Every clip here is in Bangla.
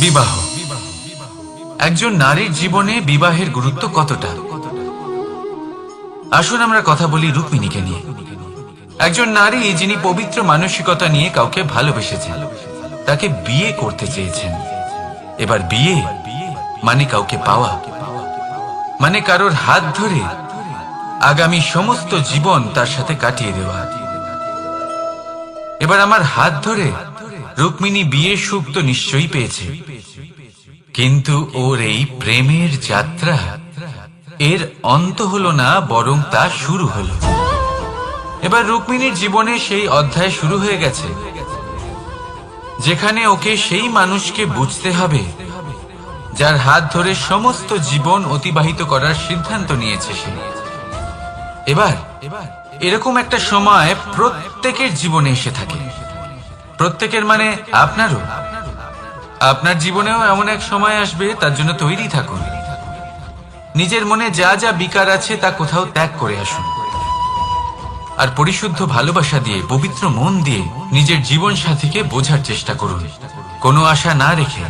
বিবাহ। একজন নারীর জীবনে বিবাহের গুরুত্ব কতটা? আসুন আমরা কথা বলি রুক্মিণীকে নিয়ে। একজন নারী যিনি পবিত্র মানসিকতা নিয়ে কাউকে ভালোবেসেছেন, তাকে বিয়ে করতে চেয়েছেন। এবার বিয়ে মানে কাউকে পাওয়া, মানে কারোর হাত ধরে আগামী সমস্ত জীবন তার সাথে কাটিয়ে দেওয়া। এবার আমার হাত ধরে রুক্মিণী বিয়ের সুখ তো নিশ্চয়ই পেয়েছে, কিন্তু ওর এই প্রেমের যাত্রা এর অন্ত হলো না, বরং তা শুরু হলো। এবার রুক্মিণীর জীবনে সেই অধ্যায় শুরু হয়ে গেছে, যেখানে ওকে সেই মানুষকে বুঝতে হবে যার হাত ধরে সমস্ত জীবন অতিবাহিত করার সিদ্ধান্ত নিয়েছে সে। এবার এরকম একটা সময় প্রত্যেকের জীবনে এসে থাকে। প্রত্যেকের মানে আপনারও। আপনার জীবনেও এমন এক সময় আসবে, তার জন্য তৈরি থাকুন। নিজের মনে যা যা বিকার আছে তা কোথাও ত্যাগ করে আসুন, আর পরিশুদ্ধ ভালোবাসা দিয়ে, পবিত্র মন দিয়ে নিজের জীবন সাথীকে বোঝার চেষ্টা করুন, কোনো আশা না রেখে।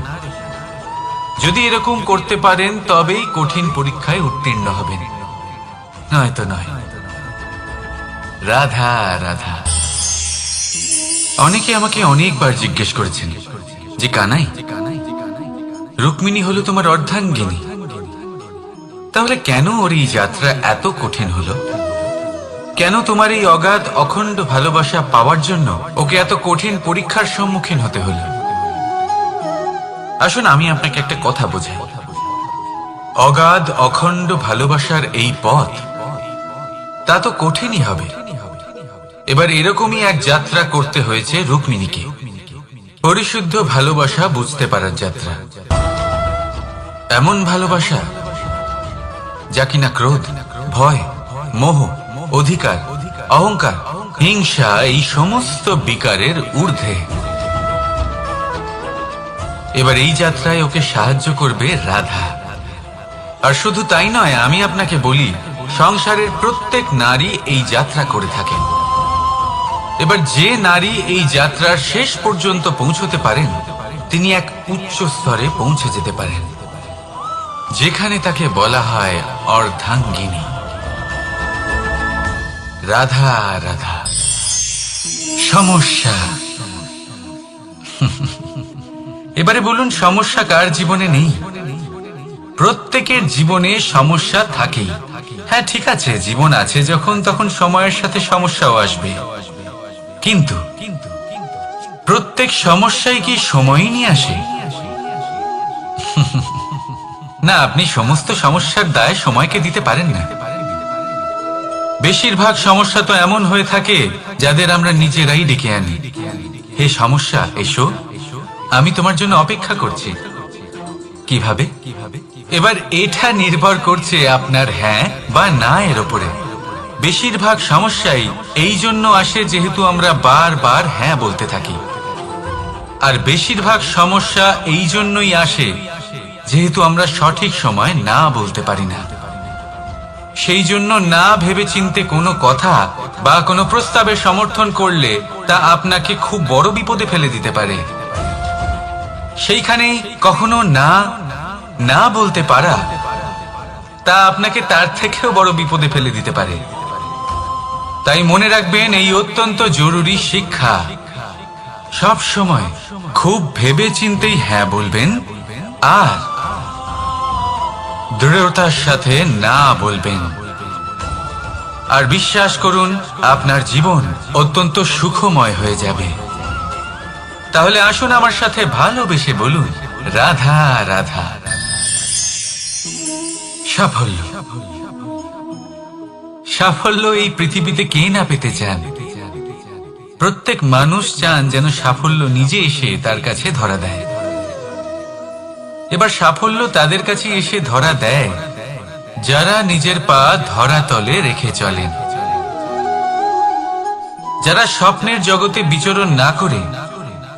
যদি এরকম করতে পারেন তবেই কঠিন পরীক্ষায় উত্তীর্ণ হবেন, নয়তো নয়। রাধা রাধা। অনেকে আমাকে অনেকবার জিজ্ঞেস করেছেন যে কানাই, রুক্মিণী হলো তোমার অর্ধাঙ্গিনী, তাহলে কেন ওর এই যাত্রা এত কঠিন হলো? কেন তোমার এই অগাধ অখণ্ড ভালোবাসা পাওয়ার জন্য ওকে এত কঠিন পরীক্ষার সম্মুখীন হতে হলো? আসুন আমি আপনাকে একটা কথা বোঝাই। অগাধ অখণ্ড ভালোবাসার এই পথ, তা তো কঠিনই হবে। এবার এরকমই এক যাত্রা করতে হয়েছে রুক্মিণীকে, পরিশুদ্ধ ভালোবাসা বুঝতে পারার যাত্রা। এমন ভালোবাসা যা কিনা ক্রোধ, ভয়, মোহ, অধিকার, অহংকার, হিংসা এই সমস্ত বিকারের ঊর্ধ্বে। এবার এই যাত্রায় ওকে সাহায্য করবে রাধা। আর শুধু তাই নয়, আমি আপনাকে বলি, সংসারের প্রত্যেক নারী এই যাত্রা করে থাকেন। এবার যে নারী এই যাত্রার শেষ পর্যন্ত পৌঁছতে পারেন, তিনি এক উচ্চ স্তরে পৌঁছে যেতে পারেন, যেখানে তাকে বলা হয় অর্ধাঙ্গিনী। রাধা রাধা। সমস্যা। এবারে বলুন, সমস্যা কার জীবনে নেই? প্রত্যেকের জীবনে সমস্যা থাকেই। হ্যাঁ ঠিক আছে, জীবন আছে যখন, তখন সময়ের সাথে সমস্যাও আসবে, কিন্তু প্রত্যেক সমস্যাই কি সময়ই নিয়ে আসে? না, আপনি সমস্ত সমস্যার দায় সময়কে দিতে পারেন না। বেশিরভাগ সমস্যা তো এমন হয়ে থাকে যাদের আমরা নিজেরাই ডেকে আনি। হে সমস্যা, এসো, আমি তোমার জন্য অপেক্ষা করছি। কিভাবে? এবার এটা নির্ভর করছে আপনার হ্যাঁ বা না এর উপরে। বেশিরভাগ সমস্যাই এই জন্য আসে যেহেতু আমরা বারবার হ্যাঁ বলতে থাকি, আর বেশিরভাগ সমস্যা এই জন্যই আসে যেহেতু আমরা সঠিক সময় না বলতে পারি না। সেই জন্য না ভেবে চিন্তে কোনো কথা বা কোনো প্রস্তাবের সমর্থন করলে তা আপনাকে খুব বড় বিপদে ফেলে দিতে পারে। সেইখানেই কখনো না না বলতে পারা, তা আপনাকে তার থেকেও বড় বিপদে ফেলে দিতে পারে। তাই মনে রাখবেন এই অত্যন্ত জরুরি শিক্ষা, সব সময় খুব ভেবে চিন্তেই হ্যাঁ বলবেন, আর দৃঢ়তার সাথে না বলবেন। আর বিশ্বাস করুন, আপনার জীবন অত্যন্ত সুখময় হয়ে যাবে। তাহলে আসুন আমার সাথে ভালোবেসে বলুন, রাধা রাধা। সাফল্য। সাফল্য এই পৃথিবীতে কে না পেতে চান? প্রত্যেক মানুষ চান যেন সাফল্য নিজে এসে তার কাছে ধরা দেয়। এবার সাফল্য তাদের কাছে এসে ধরা দেয় যারা নিজের পা ধরাতলে রেখে চলেন, যারা স্বপ্নের জগতে বিচরণ না করে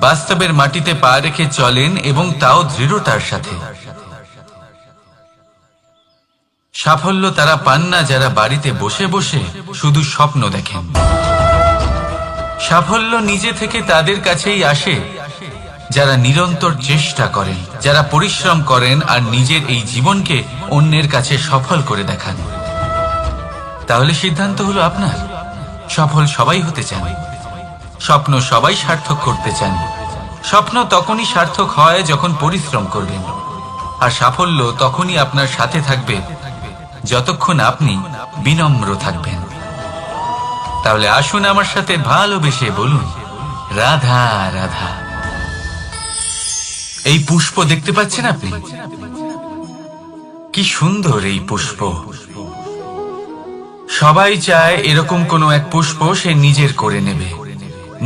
বাস্তবের মাটিতে পা রেখে চলেন, এবং তাও দৃঢ়তার সাথে। সাফল্য তারা পান না যারা বাড়িতে বসে বসে শুধু স্বপ্ন দেখেন। সাফল্য নিজে থেকে তাদের কাছেই আসে যারা নিরন্তর চেষ্টা করেন, যারা পরিশ্রম করেন আর নিজের এই জীবনকে অন্যের কাছে সফল করে দেখান। তাহলে সিদ্ধান্ত হলো আপনার। সফল সবাই হতে চান, স্বপ্ন সবাই সার্থক করতে চান। স্বপ্ন তখনই সার্থক হয় যখন পরিশ্রম করবেন, আর সাফল্য তখনই আপনার সাথে থাকবে যতক্ষণ আপনি বিনম্র থাকবেন। তাহলে আসুন আমার সাথে ভালোবেসে বলুন, রাধা রাধা। এই পুষ্প দেখতে পাচ্ছেন আপনি? কি সুন্দর এই পুষ্প। সবাই চায় এরকম কোনো এক পুষ্প সে নিজের করে নেবে,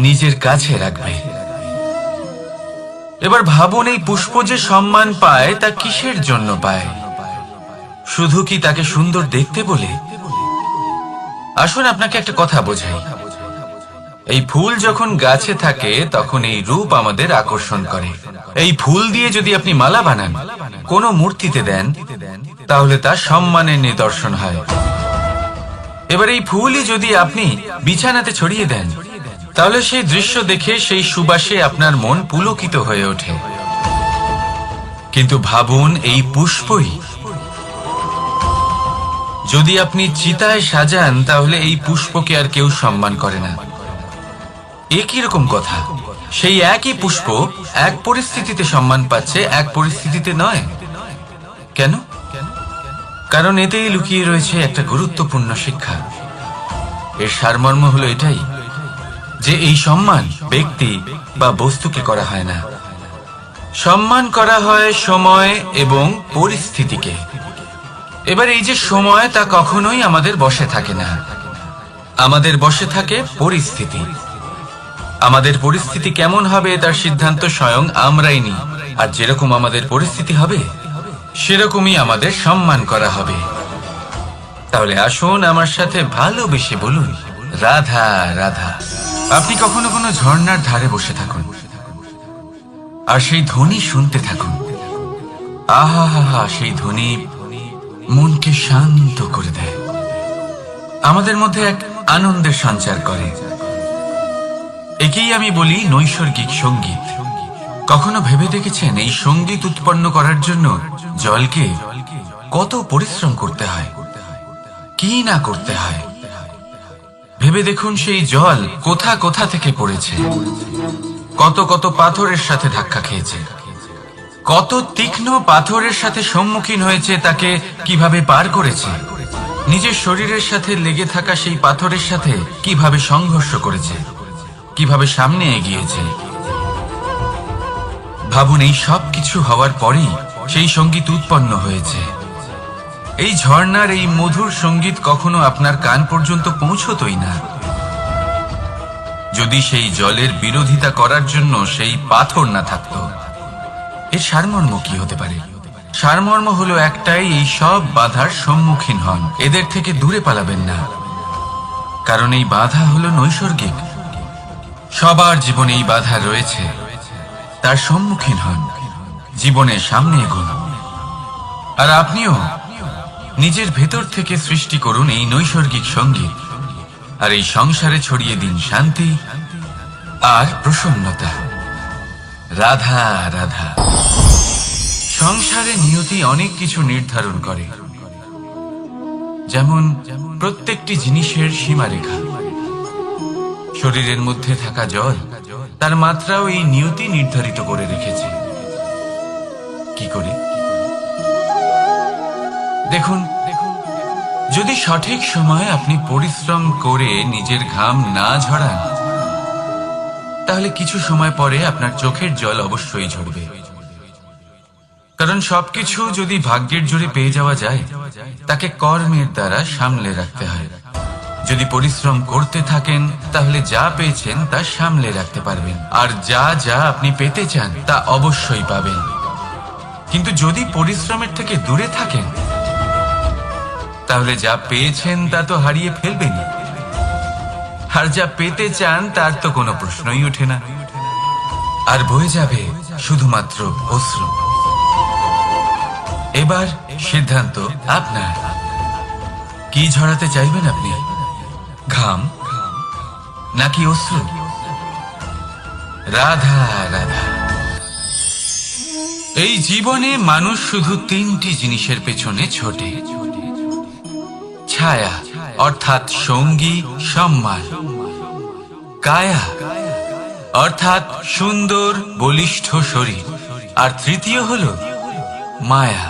নিজের কাছে রাখবে। এবার ভাবুন, এই পুষ্প যে সম্মান পায় তা কিসের জন্য পায়? শুধু কি তাকে সুন্দর দেখতে বলে? আসুন আপনাকে একটা কথা বোঝাই। এই ফুল যখন গাছে থাকে তখন এই রূপ আমাদের আকর্ষণ করে। এই ফুল দিয়ে যদি আপনি মালা বানান, কোনো মূর্তিতে দেন, তাহলে তা সম্মানের নিদর্শন হয়। এবার এই ফুলই যদি আপনি বিছানাতে ছড়িয়ে দেন, তাহলে সেই দৃশ্য দেখে সেই সুবাসে আপনার মন পুলকিত হয়ে ওঠে। কিন্তু ভাবুন, এই পুষ্পই যদি আপনি চিতায় সাজান, তাহলে এই পুষ্পকে আর কেউ সম্মান করে না। একই রকম কথা, সেই একই পুষ্প এক পরিস্থিতিতে সম্মান পাচ্ছে, এক পরিস্থিতিতে নয়। কেন? কারণ এতেই লুকিয়ে রয়েছে একটা গুরুত্বপূর্ণ শিক্ষা। এর সারমর্ম হলো এটাই যে এই সম্মান ব্যক্তি বা বস্তুকে করা হয় না, সম্মান করা হয় সময় এবং পরিস্থিতিকে। এবার এই যে সময়, তা কখনোই আমাদের বশে থাকে না। আমাদের বশে থাকে পরিস্থিতি। আমাদের পরিস্থিতি কেমন হবে তার সিদ্ধান্ত স্বয়ং আমরাই নিই। আর যেরকম আমাদের পরিস্থিতি হবে, সেরকমই আমাদের সম্মান করা হবে। তাহলে আসুন আমার সাথে ভালোবেসে বলুন, রাধা রাধা। আপনি কখনো কোনো ঝর্ণার ধারে বসে থাকুন আর সেই ধ্বনি শুনতে থাকুন। আহা হা হা, সেই ধ্বনি মনকে শান্ত করে দেয়, আমাদের মধ্যে এক আনন্দের সঞ্চার করে। একেই আমি বলি নৈসর্গিক সঙ্গীত। কখনো ভেবে দেখেছেন এই সঙ্গীত উৎপন্ন করার জন্য জলকে কত পরিশ্রম করতে হয়, কি না করতে হয়? ভেবে দেখুন, সেই জল কোথা কোথা থেকে পড়েছে, কত কত পাথরের সাথে ধাক্কা খেয়েছে, কত তীক্ষ্ণ পাথরের সাথে সম্মুখীন হয়েছে, তাকে কিভাবে পার করেছে, নিজের শরীরের সাথে লেগে থাকা সেই পাথরের সাথে কিভাবে সংঘর্ষ করেছে, কিভাবে সামনে এগিয়েছে। ভাবুন, এই সব কিছু হওয়ার পরেই সেই সঙ্গীত উৎপন্ন হয়েছে। এই ঝর্ণার এই মধুর সঙ্গীত কখনো আপনার কান পর্যন্ত পৌঁছতই না যদি সেই জলের বিরোধিতা করার জন্য সেই পাথর না থাকত। এর সারমর্ম কি হতে পারে? সারমর্ম হলো একটাই, এই সব বাধার সম্মুখীন হন, এদের থেকে দূরে পালাবেন না। কারণ এই বাধা হলো নৈসর্গিক, সবার জীবনে এই বাধা রয়েছে। তার সম্মুখীন হন, জীবনের সামনে এগোন। আর আপনিও নিজের ভেতর থেকে সৃষ্টি করুন এই নৈসর্গিক সঙ্গীত, আর এই সংসারে ছড়িয়ে দিন শান্তি আর প্রসন্নতা। রাধা রাধা। সংসারে নিয়তি অনেক কিছু নির্ধারণ করে, যেমন প্রত্যেকটি জিনিসের সীমারেখা। শরীরের মধ্যে থাকা জল, তার মাত্রাও এই নিয়তি নির্ধারিত করে রেখেছে। কি করে? দেখুন, যদি সঠিক সময়ে আপনি পরিশ্রম করে নিজের ঘাম না ঝরান, তাহলে কিছু সময় পরে আপনার চোখের জল অবশ্যই ঝরবে। কারণ সবকিছু যদি ভাগ্যের জোরে পেয়ে যাওয়া যায়, তাকে কর্মের দ্বারা সামলে রাখতে হয়। যদি পরিশ্রম করতে থাকেন, তাহলে যা পেয়েছেন তা সামলে রাখতে পারবেন, আর যা যা আপনি পেতে চান তা অবশ্যই পাবেন। কিন্তু যদি পরিশ্রমের থেকে দূরে থাকেন, তাহলে যা পেয়েছেন তা তো হারিয়ে ফেলবেনই, আর যা পেতে চান তার তো কোনো প্রশ্নই ওঠে না, আর বয়ে যাবে শুধুমাত্র অশ্রু। এবার সিদ্ধান্ত আপনার। কি ঝরাতে চাইবেন আপনি? ঘাম নাকি অশ্রু? রাধা রাধা। এই জীবনে মানুষ শুধু তিনটি জিনিসের পেছনে ছোটে: ছায়া অর্থাৎ সঙ্গী সম্মান, কায়া অর্থাৎ সুন্দর বলিষ্ঠ শরীর, আর তৃতীয় হল মায়া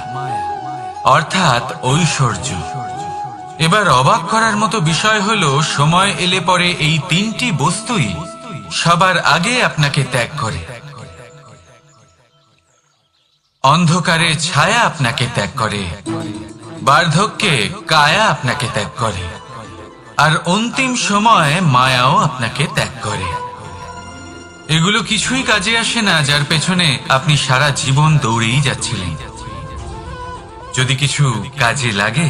অর্থাৎ ঐশ্বর্য। এবার অবাক করার মতো বিষয় হলো, সময় এলে পরে এই তিনটি বস্তুই সবার আগে আপনাকে ত্যাগ করে। অন্ধকারে ছায়া আপনাকে ত্যাগ করে, বার্ধক্যে কায়া আপনাকে ত্যাগ করে, আর অন্তিম সময়ে মায়াও আপনাকে ত্যাগ করে। এগুলো কিছুই কাজে আসে না যার পেছনে আপনি সারা জীবন দৌড়েই যাচ্ছিলেন। যদি কিছু কাজে লাগে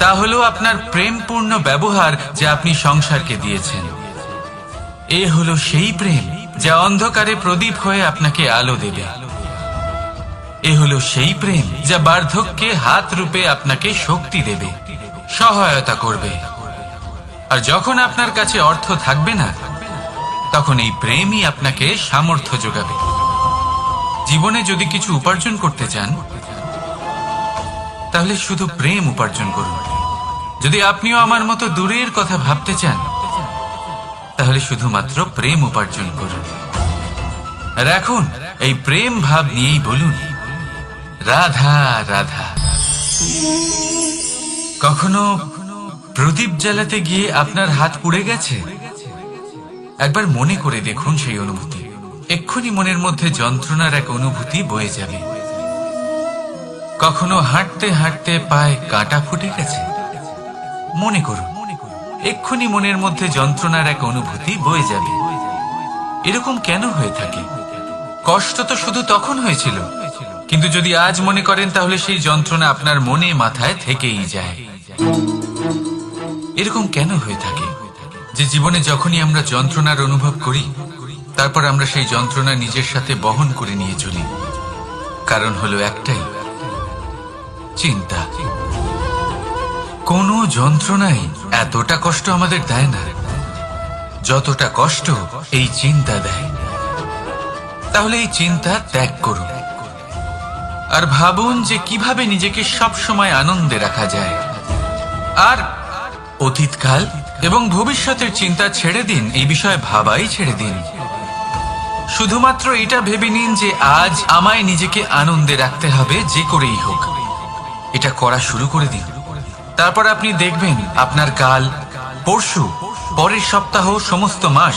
তা হলো আপনার প্রেমপূর্ণ ব্যবহার যা আপনি সংসারকে দিয়েছেন। এ হলো সেই প্রেম যা অন্ধকারে প্রদীপ হয়ে আপনাকে আলো দেবে। এ হলো সেই প্রেম যা বার্ধক্যে হাত রূপে আপনাকে শক্তি দেবে, সহায়তা করবে। আর যখন আপনার কাছে অর্থ থাকবে না, তখন এই প্রেমই আপনাকে সামর্থ্য যোগাবে। জীবনে যদি কিছু উপার্জন করতে চান তাহলে শুধু প্রেম উপার্জন করুন। যদি আপনিও আমার মতো দূরের কথা ভাবতে চান তাহলে শুধুমাত্র প্রেম উপার্জন করুন। আর এখন এই প্রেম ভাব নিয়েই বলুন, রাধা রাধা। কখনো প্রদীপ জ্বালাতে গিয়ে আপনার হাত পুড়ে গেছে? একবার মনে করে দেখুন সেই অনুভূতি। এক্ষুনি মনের মধ্যে যন্ত্রণার এক অনুভূতি বয়ে যাবে। কখনো হাঁটতে হাঁটতে পায়ে কাঁটা ফুটে গেছে? মনে করুন, এক্ষুনি মনের মধ্যে যন্ত্রণার এক অনুভূতি বয়ে যাবে। এরকম কেন হয়ে থাকে? কষ্ট তো শুধু তখন হয়েছিল, কিন্তু যদি আজ মনে করেন তাহলে সেই যন্ত্রণা আপনার মনে মাথায় থেকেই যায়। এরকম কেন হয়ে থাকে যে জীবনে যখনই আমরা যন্ত্রণার অনুভব করি তারপর আমরা সেই যন্ত্রণা নিজের সাথে বহন করে নিয়ে চলি? কারণ হলো একটাই, চিন্তা। কোনো যন্ত্রণাই এতটা কষ্ট আমাদের দেয় না যতটা কষ্ট এই চিন্তা দেয়। তাহলে এই চিন্তা ত্যাগ করুন আর ভাবুন যে কিভাবে নিজেকে সব সময় আনন্দে রাখা যায়। আর অতীতকাল এবং ভবিষ্যতের চিন্তা ছেড়ে দিন, এই বিষয়ে ভাবাই ছেড়ে দিন। শুধুমাত্র এটা ভেবে নিন যে আজ আমায় নিজেকে আনন্দে রাখতে হবে, যে করেই হোক। এটা করা শুরু করে দিন। তারপর আপনি দেখবেন আপনার কাল, পরশু, পরের সপ্তাহ, সমস্ত মাস,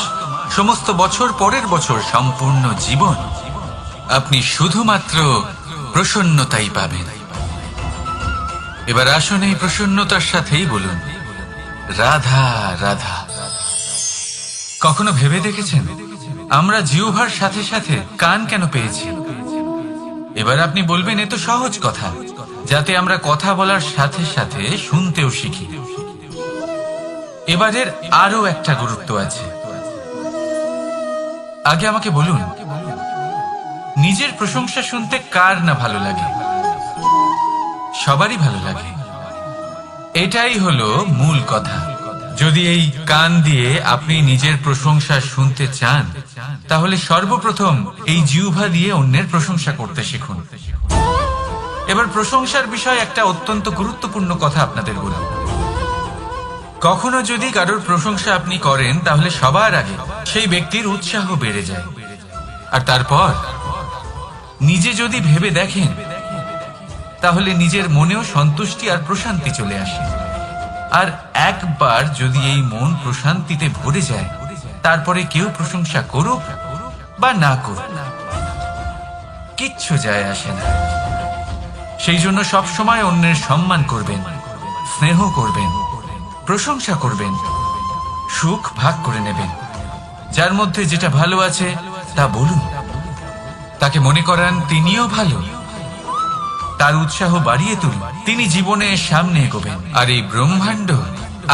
সমস্ত বছর, পরের বছর, সম্পূর্ণ জীবন আপনি শুধুমাত্র প্রসন্নতাই পাবেন। এবার আসুন এই প্রসন্নতার সাথেই বলুন, রাধা রাধা। কখনো ভেবে দেখেছেন আমরা জিহ্বার সাথে সাথে কান কেন পেয়েছি? এবার আপনি বলবেন, এ তো সহজ কথা, যাতে আমরা কথা বলার সাথে সাথে শুনতেও শিখি। এবারের আরো একটা গুরুত্ব আছে। আগে আমাকে বলুন, নিজের প্রশংসা শুনতে কার না ভালো লাগে? সবারই ভালো লাগে। এটাই হলো মূল কথা। যদি এই কান দিয়ে আপনি নিজের প্রশংসা শুনতে চান তাহলে সর্বপ্রথম এই জিহ্বা দিয়ে অন্যের প্রশংসা করতে শিখুন। এবার প্রশংসার বিষয়ে একটা অত্যন্ত গুরুত্বপূর্ণ কথা আপনাদের বলব। কখনো যদি কারোর প্রশংসা আপনি করেন তাহলে সবার আগে সেই ব্যক্তির উৎসাহ বেড়ে যায়, আর তারপর নিজে যদি ভেবে দেখেন তাহলে নিজের মনেও সন্তুষ্টি আর প্রশান্তি চলে আসে। আর একবার যদি এই মন প্রশান্তিতে ভরে যায়, তারপরে কেউ প্রশংসা করুক বা না করুক কিচ্ছু যায় আসে না। সেই জন্য সবসময় অন্যের সম্মান করবেন, স্নেহ করবেন, প্রশংসা করবেন, সুখ ভাগ করে নেবেন। যার মধ্যে যেটা ভালো আছে তা বলুন, তাকে মনে করান তিনিও ভালো, তার উৎসাহ বাড়িয়ে তুলুন। তিনি জীবনে সামনে এগোবেন, আর এই ব্রহ্মাণ্ড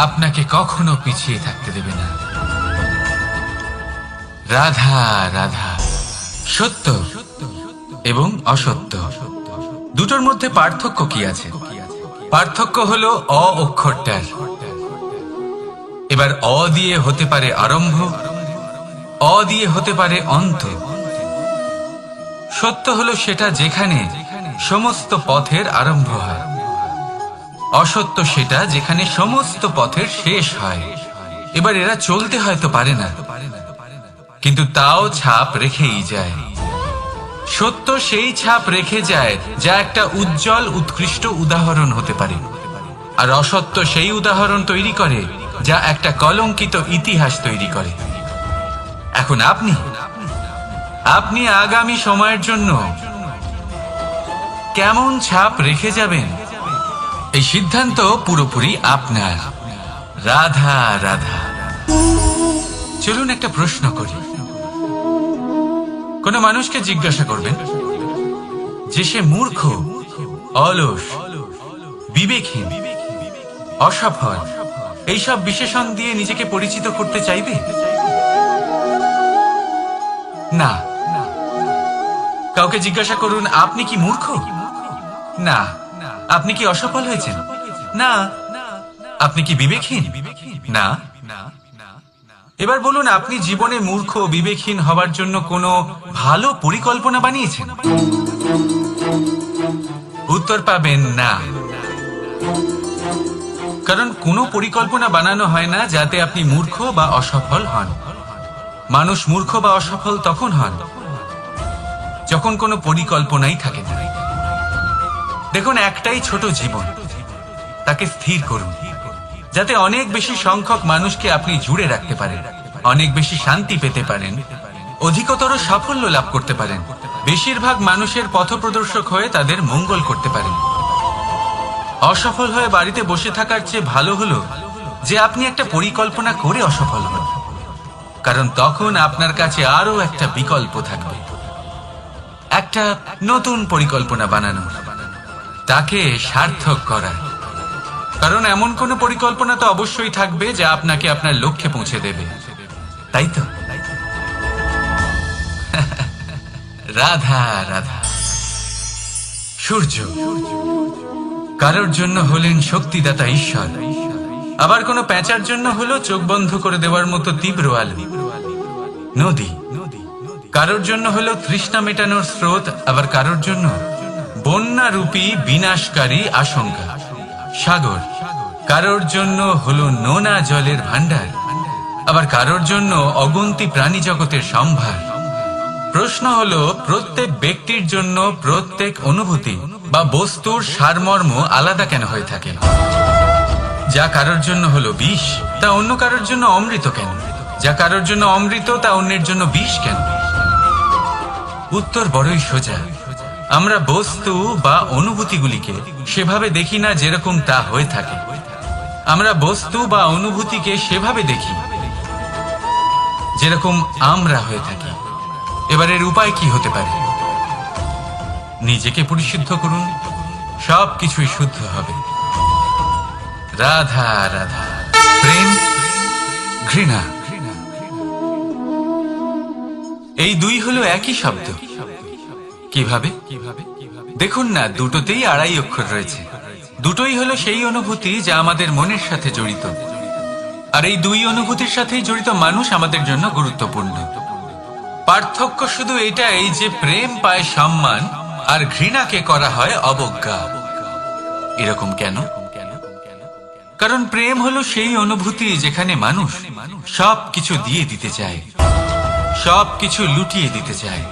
আপনাকে কখনো পিছিয়ে থাকতে দেবে না। রাধা রাধা। সত্য এবং অসত্য দুটোর মধ্যে পার্থক্য কি আছে? পার্থক্য হলো অ অক্ষরটার। এবার অ দিয়ে হতে পারে আরম্ভ, অ দিয়ে হতে পারে অন্ত। সত্য হলো সেটা যেখানে সমস্ত পথের আরম্ভ হয়, অসত্য সেটা যেখানে সমস্ত পথের শেষ হয়। এবার এরা চলতে হয়তো পারে না, কিন্তু তাও ছাপ রেখেই যায়। সত্য সেই ছাপ রেখে যায় যা একটা উজ্জ্বল উৎকৃষ্ট উদাহরণ হতে পারে, আর অসত্য সেই উদাহরণ তৈরি করে যা একটা কলঙ্কিত ইতিহাস তৈরি করে। এখন আপনি আগামী সময়ের জন্য কেমন ছাপ রেখে যাবেন, এই সিদ্ধান্ত পুরোপুরি আপনার। রাধা রাধা। চলুন একটা প্রশ্ন করি। কোন মানুষকে জিজ্ঞাসা করবেন যে সে মূর্খ, অলস, বিবেকহীন, অসফল এইসব বিশেষণ দিয়ে নিজেকে পরিচিত করতে চাইবে? না। কাউকে জিজ্ঞাসা করুন আপনি কি মূর্খ? না। আপনি কি অসফল হয়েছেন? না। আপনি কি বিবেকহীন? না। এবার বলুন আপনি জীবনে মূর্খ ও বিবেকহীন হবার জন্য কোনো ভালো পরিকল্পনা বানিয়েছেন? উত্তর পাবেন না। কারণ কোনো পরিকল্পনা বানানো হয় না যাতে আপনি মূর্খ বা অসফল হন। মানুষ মূর্খ বা অসফল তখন হন যখন কোনো পরিকল্পনাই থাকে না। দেখুন, একটাই ছোট জীবন, তাকে স্থির করুন যাতে অনেক বেশি সংখ্যক মানুষকে আপনি জুড়ে রাখতে পারেন, অনেক বেশি শান্তি পেতে পারেন, অধিকতর সাফল্য লাভ করতে পারেন, বেশিরভাগ মানুষের পথপ্রদর্শক হয়ে তাদের মঙ্গল করতে পারেন। অসফল হয়ে বাড়িতে বসে থাকার চেয়ে ভালো হলো যে আপনি একটা পরিকল্পনা করে অসফল হন, কারণ তখন আপনার কাছে আরো একটা বিকল্প থাকবে, একটা নতুন পরিকল্পনা বানানো, তাকে সার্থক করা। কারণ এমন কোন পরিকল্পনা তো অবশ্যই থাকবে যা আপনাকে আপনার লক্ষ্যে পৌঁছে দেবে, তাই তো? রাধা রাধা। সূর্য কারোর জন্য হলেন শক্তিদাতা ঈশ্বর, আবার কোনো প্যাঁচার জন্য হলো চোখ বন্ধ করে দেওয়ার মতো তীব্র আলো। নদী কারোর জন্য হলো তৃষ্ণা মেটানোর স্রোত, আবার কারোর জন্য বন্যা রূপী বিনাশকারী আশঙ্কা। সাগর কারোর জন্য হলো নোনা জলের ভান্ডার, আবার কারোর জন্য অগুন্তি প্রাণী জগতের সম্ভার। প্রশ্ন হলো প্রত্যেক ব্যক্তির জন্য প্রত্যেক অনুভূতি বা বস্তুর সারমর্ম আলাদা কেন হয়ে থাকে? যা কারোর জন্য হলো বিষ তা অন্য কারোর জন্য অমৃত কেন? যা কারোর জন্য অমৃত তা অন্যের জন্য বিষ কেন? উত্তর বড়ই সোজা। আমরা বস্তু বা অনুভূতিগুলিকে সেভাবে দেখি না যেরকম তা হয়ে থাকে। আমরা বস্তু বা অনুভূতিকে সেভাবে দেখি যেরকম আমরা হয়ে থাকি। এবার এর উপায় কি হতে পারে? নিজেকে পরিশুদ্ধ করুন, সব কিছুই শুদ্ধ হবে। রাধা রাধা। প্রেম, ঘৃণা, এই দুই হলো একই শব্দ। কিভাবে? দেখুন না, দুটোতেই আড়াই অক্ষর রয়েছে। দুটোই হলো সেই অনুভূতি যা আমাদের মনের সাথে জড়িত, আর এই দুই অনুভূতির সাথেই জড়িত মানুষ আমাদের জন্য গুরুত্বপূর্ণ। পার্থক্য শুধু এটাই যে প্রেম পায় সম্মান আর ঘৃণাকে করা হয় অবজ্ঞা। এরকম কেন? কারণ প্রেম হলো সেই অনুভূতি যেখানে মানুষ সবকিছু দিয়ে দিতে চায়, সবকিছু লুটিয়ে দিতে চায়।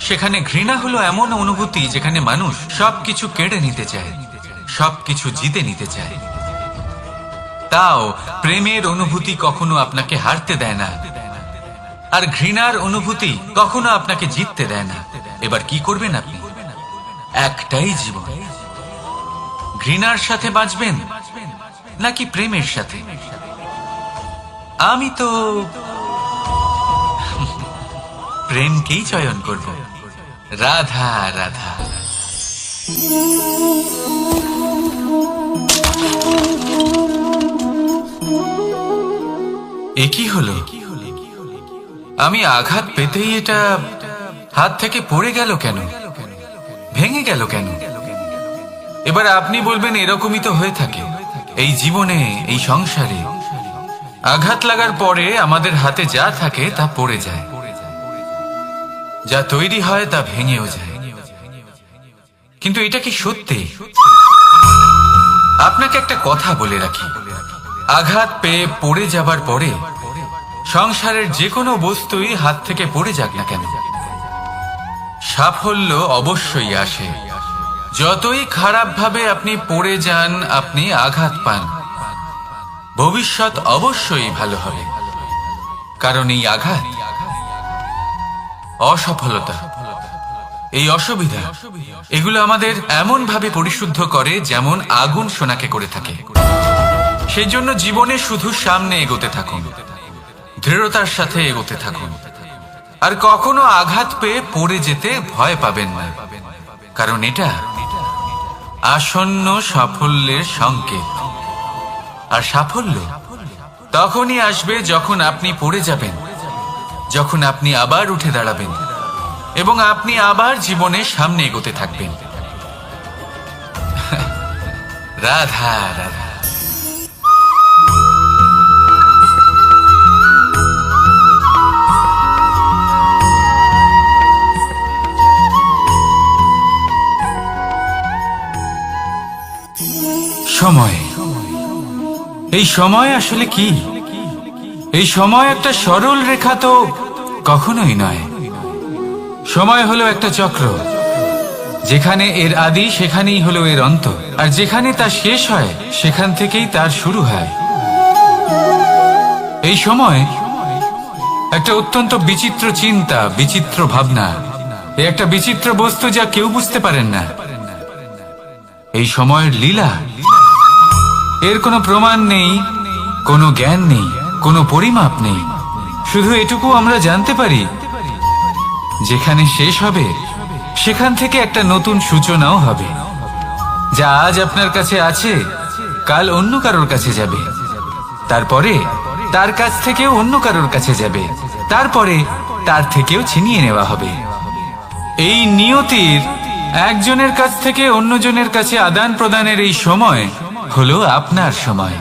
সেখানে ঘৃণা হলো এমন অনুভূতি যেখানে মানুষ সবকিছু কেড়ে নিতে চায়, সবকিছু জিতে নিতে চায়। তাও প্রেমের অনুভূতি কখনো আপনাকে হারতে দেয় না, আর ঘৃণার অনুভূতি কখনো আপনাকে জিততে দেয় না। এবার কি করবেন আপনি? একটাই জীবন, ঘৃণার সাথে বাঁচবেন নাকি প্রেমের সাথে? আমি তো প্রেমকেই চয়ন করব। রাধা রাধা। একই হলো, আমি আঘাত পেতেই এটা হাত থেকে পড়ে গেল কেন, ভেঙে গেল কেন? এবার আপনি বলবেন এরকমই তো হয়ে থাকে এই জীবনে, এই সংসারে। আঘাত লাগার পরে আমাদের হাতে যা থাকে তা পড়ে যায়। যা তৈরি হয় তা ভেঙেও যায়। কিন্তু এটা কি সত্যি? আপনাকে একটা কথা বলে রাখি, আঘাত পেয়ে পড়ে যাবার পরে সংসারের যে কোনো বস্তুই হাত থেকে পড়ে যাক না কেন, সাফল্য অবশ্যই আসে। যতই খারাপভাবে আপনি পড়ে যান, আপনি আঘাত পান, ভবিষ্যৎ অবশ্যই ভালো হবে। কারণ এই আঘাত, অসফলতা, এই অসুবিধা, এগুলো আমাদের এমন ভাবে পরিশুদ্ধ করে যেমন আগুন সোনাকে করে থাকে। সেই জন্য জীবনে শুধু সামনে এগোতে থাকুন, দৃঢ়তার সাথে এগোতে থাকুন, আর কখনো আঘাত পেয়ে পড়ে যেতে ভয় পাবেন না। কারণ এটা আসন্ন সাফল্যের সংকেত। আর সাফল্য তখনই আসবে যখন আপনি পড়ে যাবেন, যখন আপনি আবার উঠে দাঁড়াবেন এবং আপনি আবার জীবনের সামনে এগোতে থাকবেন। রাধা রাধা। সময়, এই সময় আসলে কি? এই সময় একটা সরল রেখা তো কখনোই নয়। সময় হলো একটা চক্র, যেখানে এর আদি সেখানেই হলো এর অন্ত, আর যেখানে তা শেষ হয় সেখান থেকেই তার শুরু হয়। এই সময় একটা অত্যন্ত বিচিত্র চিন্তা, বিচিত্র ভাবনা, একটা বিচিত্র বস্তু যা কেউ বুঝতে পারেন না। এই সময়ের লীলা, এর কোনো প্রমাণ নেই, কোনো জ্ঞান নেই, কোনো পরিমাপ নেই। শুধু এটুকু আমরা জানতে পারি, যেখানে শেষ হবে সেখান থেকে একটা নতুন সূচনাও হবে। যা আজ আপনার কাছে আছে, কাল অন্য কারোর কাছে যাবে, তারপরে তার কাছ থেকেও অন্য কারোর কাছে যাবে, তারপরে তার থেকেও ছিনিয়ে নেওয়া হবে। এই নিয়তির একজনের কাছ থেকে অন্যজনের কাছে আদান প্রদানের এই সময় হলো আপনার সময়।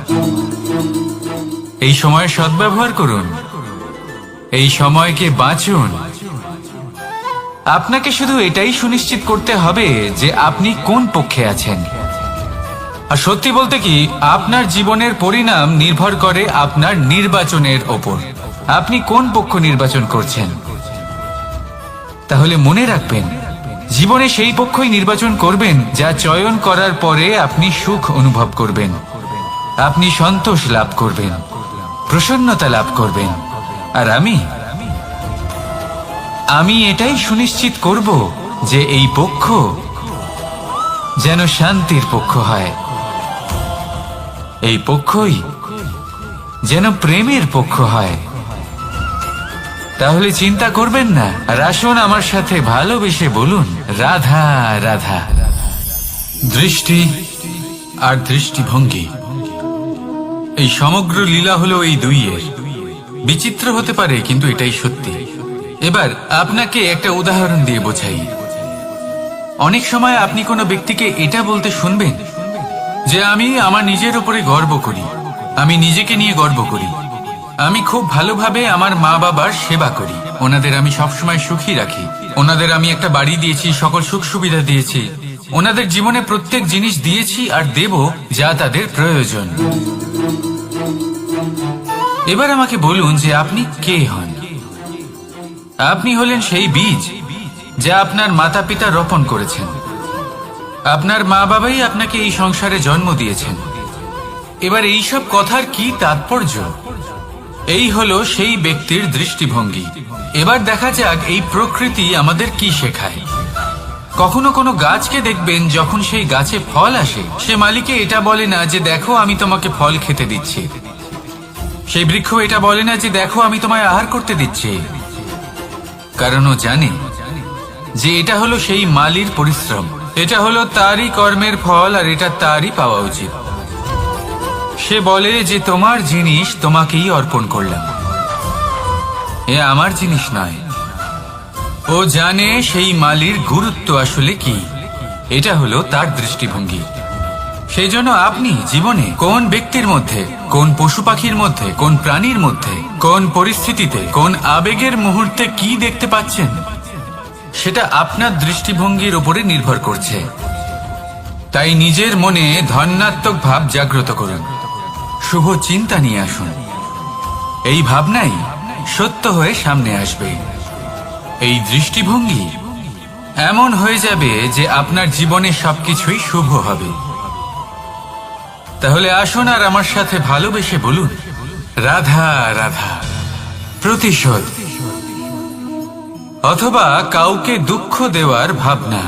এই সময়ের সদ্ব্যবহার করুন, এই সময়কে বাঁচুন। আপনাকে শুধু এটাই সুনিশ্চিত করতে হবে যে আপনি কোন পক্ষে আছেন। আর সত্যি বলতে কি, আপনার জীবনের পরিণাম নির্ভর করে আপনার নির্বাচনের ওপর। আপনি কোন পক্ষ নির্বাচন করছেন। তাহলে মনে রাখবেন, জীবনে সেই পক্ষই নির্বাচন করবেন যা চয়ন করার পরে আপনি সুখ অনুভব করবেন, আপনি সন্তোষ লাভ করবেন, প্রসন্নতা লাভ করবেন। আর আমি এটাই সুনিশ্চিত করব যে এই পক্ষ যেন শান্তির পক্ষ হয়, এই পক্ষই যেন প্রেমের পক্ষ হয়। তাহলে চিন্তা করবেন না, আর আসুন আমার সাথে ভালোবেসে বলুন রাধা রাধা। দৃষ্টি আর দৃষ্টিভঙ্গি, এই সমগ্র লীলা হলো এই দুইয়ের। বিচিত্র হতে পারে, কিন্তু এটাই সত্যি। এবার আপনাকে একটা উদাহরণ দিয়ে বোঝাই। অনেক সময় আপনি কোনো ব্যক্তিকে এটা বলতে শুনবেন যে আমি আমার নিজের উপরে গর্ব করি, আমি নিজেকে নিয়ে গর্ব করি, আমি খুব ভালোভাবে আমার মা বাবার সেবা করি, ওনাদের আমি সবসময় সুখী রাখি, ওনাদের আমি একটা বাড়ি দিয়েছি, সকল সুখ সুবিধা দিয়েছি, ওনাদের জীবনে প্রত্যেক জিনিস দিয়েছি আর দেব যা তাদের প্রয়োজন। এবার আমাকে বলুন যে আপনি কে হন। আপনি হলেন সেই বীজ যা আপনার মাতা পিতা রোপণ করেছেন। আপনার মা বাবাই আপনাকে এই সংসারে জন্ম দিয়েছেন। এবার এইসব কথার কি তাৎপর্য? এই হলো সেই ব্যক্তির দৃষ্টিভঙ্গি। এবার দেখা যাক এই প্রকৃতি আমাদের কি শেখায়। কখনো কোনো গাছকে দেখবেন, যখন সেই গাছে ফল আসে, সে মালিকে এটা বলে না যে দেখো আমি তোমাকে ফল খেতে দিচ্ছি। সেই বৃক্ষ এটা বলে না যে দেখো আমি তোমায় আহার করতে দিচ্ছি। কারণ ও জানে যে এটা হলো সেই মালির পরিশ্রম, এটা হলো তারই কর্মের ফল, আর এটা তারই পাওয়া উচিত। সে বলে যে তোমার জিনিস তোমাকেই অর্পণ করলাম, এ আমার জিনিস নয়। ও জানে সেই মালির গুরুত্ব আসলে কি। এটা হলো তার দৃষ্টিভঙ্গি। সেই জন্য আপনি জীবনে কোন ব্যক্তির মধ্যে, কোন পশু পাখির মধ্যে, কোন প্রাণীর মধ্যে, কোন পরিস্থিতিতে, কোন আবেগের মুহূর্তে কি দেখতে পাচ্ছেন, সেটা আপনার দৃষ্টিভঙ্গির উপরে নির্ভর করছে। তাই নিজের মনে ধনাত্মক ভাব জাগ্রত করুন, শুভ চিন্তা নিয়ে আসুন। এই ভাবনাই সত্য হয়ে সামনে আসবে। এই দৃষ্টিভঙ্গি এমন হয়ে যাবে যে আপনার জীবনে সবকিছুই শুভ হবে। তাহলে আসুন আর আমার সাথে ভালোবেসে বলুন, রাধা রাধা। প্রতিশোধ অথবা কাউকে দুঃখ দেওয়ার ভাবনা,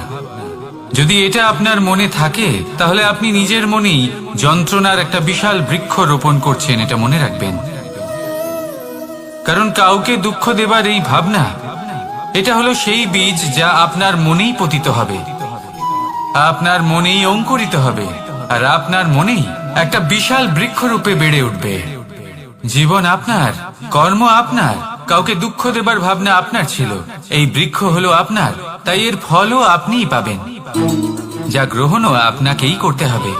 যদি এটা আপনার মনে থাকে তাহলে আপনি নিজের মনেই যন্ত্রণার একটা বিশাল বৃক্ষ রোপণ করছেন, এটা মনে রাখবেন। কারণ কাউকে দুঃখ দেবার এই ভাবনা, এটা হলো সেই বীজ যা আপনার মনেই পতিত হবে, আপনার মনেই অঙ্কুরিত হবে, আর আপনার মনেই একটা বিশাল বৃক্ষরূপে বেড়ে উঠবে। জীবন আপনার, কর্ম আপনার, কাউকে দুঃখ দেবার ভাবনা আপনার ছিল, এই বৃক্ষ হলো আপনার, তাই এর ফলও আপনিই পাবেন, যা গ্রহণও আপনাকেই করতে হবে।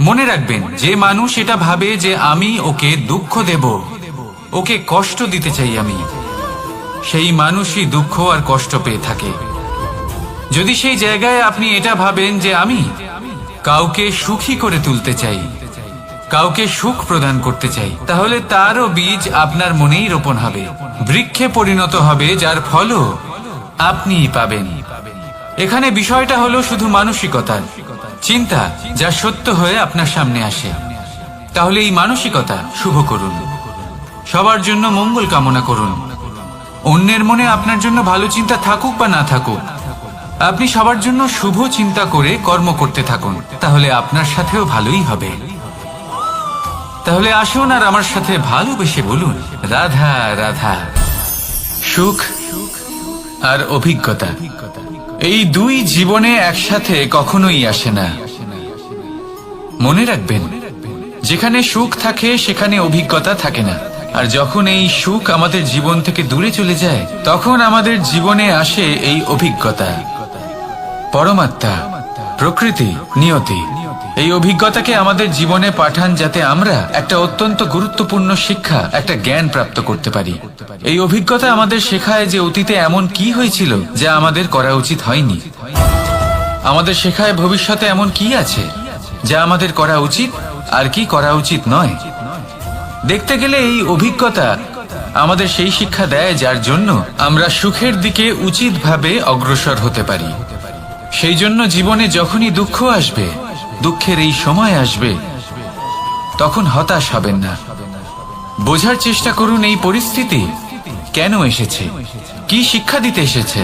মনে রাখবেন, যে মানুষ এটা ভাবে যে আমি ওকে দুঃখ দেব, ওকে কষ্ট দিতে চাই আমি, সেই মানুষই দুঃখ আর কষ্ট পেয়ে থাকে। যদি সেই জায়গায় আপনি এটা ভাবেন যে আমি কাউকে সুখী করে তুলতে চাই, কাউকে সুখ প্রদান করতে চাই, তাহলে তারও বীজ আপনার মনেই রোপণ হবে, বৃক্ষে পরিণত হবে, যার ফলও আপনিই পাবেন। এখানে বিষয়টা হলো শুধু মানসিকতার চিন্তা, যা সত্য হয়ে আপনার সামনে আসে। তাহলে এই মানসিকতা শুভ করুন, সবার জন্য মঙ্গল কামনা করুন। অন্যের মনে আপনার জন্য ভালো চিন্তা থাকুক বা না থাকুক, আপনি সবার জন্য শুভ চিন্তা করে কর্ম করতে থাকুন, তাহলে আপনার সাথেও ভালোই হবে। তাহলে আসুন আর আমার সাথে ভালোবেসে বলুন, রাধা রাধা। সুখ আর অভিজ্ঞতা, এই দুই জীবনে একসাথে কখনোই আসে না। মনে রাখবেন, যেখানে সুখ থাকে সেখানে অভিজ্ঞতা থাকে না। আর যখন এই সুখ আমাদের জীবন থেকে দূরে চলে যায়, তখন আমাদের জীবনে আসে এই অভিজ্ঞতা। পরমাত্মা, প্রকৃতি, নিয়তি এই অভিজ্ঞতাকে আমাদের জীবনে পাঠান, যাতে আমরা একটা অত্যন্ত গুরুত্বপূর্ণ শিক্ষা, একটা জ্ঞান প্রাপ্ত করতে পারি। এই অভিজ্ঞতা আমাদের শেখায় যে অতীতে এমন কি হয়েছিল যা আমাদের করা উচিত হয়নি। আমাদের শেখায় ভবিষ্যতে এমন কি আছে যা আমাদের করা উচিত আর কি করা উচিত নয়। দেখতে গেলে এই অভিজ্ঞতা আমাদের সেই শিক্ষা দেয় যার জন্য আমরা সুখের দিকে উচিতভাবে অগ্রসর হতে পারি। সেই জন্য জীবনে যখনই দুঃখ আসবে, দুঃখের এই সময় আসবে, তখন হতাশ হবেন না। বোঝার চেষ্টা করুন এই পরিস্থিতি কেন এসেছে, কি শিক্ষা দিতে এসেছে।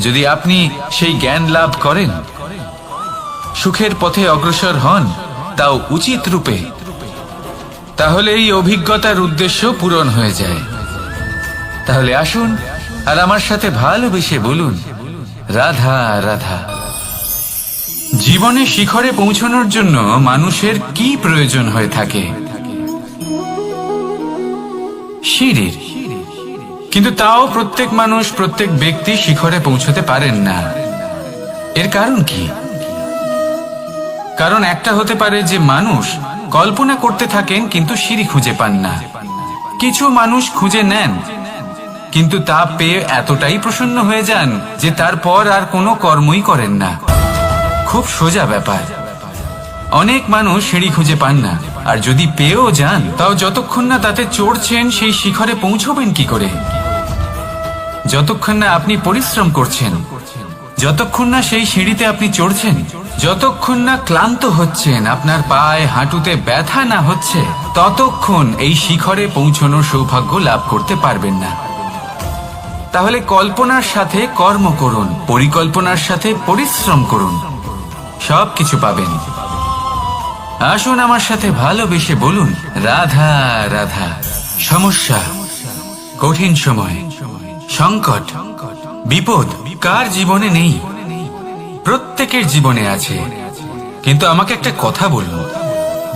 যদি আপনি সেই জ্ঞান লাভ করেন, সুখের পথে অগ্রসর হন, তাও উচিত রূপে, তাহলে এই অভিজ্ঞতার উদ্দেশ্য পূরণ হয়ে যায়। তাহলে আসুন আর আমার সাথে ভালোবেসে বলুন, রাধা রাধা। জীবনে শিখরে পৌঁছানোর জন্য মানুষের কি প্রয়োজন হয়ে থাকে? সিঁড়ির। কিন্তু তাও প্রত্যেক মানুষ, প্রত্যেক ব্যক্তি শিখরে পৌঁছতে পারেন না। এর কারণ কি? কারণ একটা হতে পারে যে মানুষ কল্পনা করতে থাকেন কিন্তু সিঁড়ি খুঁজে পান না। কিছু মানুষ খুঁজে নেন কিন্তু তা পেয়ে এতটাই প্রসন্ন হয়ে যান যে তারপর আর কোনো কর্মই করেন না। খুব সোজা ব্যাপার। অনেক মানুষ সিঁড়ি খুঁজে পান না, আর যদি পেয়েও যান তাও যতক্ষণ না তাতে চড়ছেন সেই শিখরে পৌঁছবেন কি করে? যতক্ষণ না আপনি পরিশ্রম করছেন, যতক্ষণ না সেই সিঁড়িতে আপনি চড়ছেন, যতক্ষণ না ক্লান্ত হচ্ছেন, আপনার পায়ে হাঁটুতে ব্যথা না হচ্ছে, ততক্ষণ এই শিখরে পৌঁছানোর সৌভাগ্য লাভ করতে পারবেন না। তাহলে কল্পনার সাথে কর্ম করুন, পরিকল্পনার সাথে পরিশ্রম করুন, সব কিছু পাবেন। আসুন আমার সাথে ভালোবেসে বলুন, রাধা রাধা। সমস্যা, কঠিন সময়, সংকট, বিপদ কার জীবনে নেই? প্রত্যেকের জীবনে আছে। কিন্তু আমাকে একটা কথা বলুন,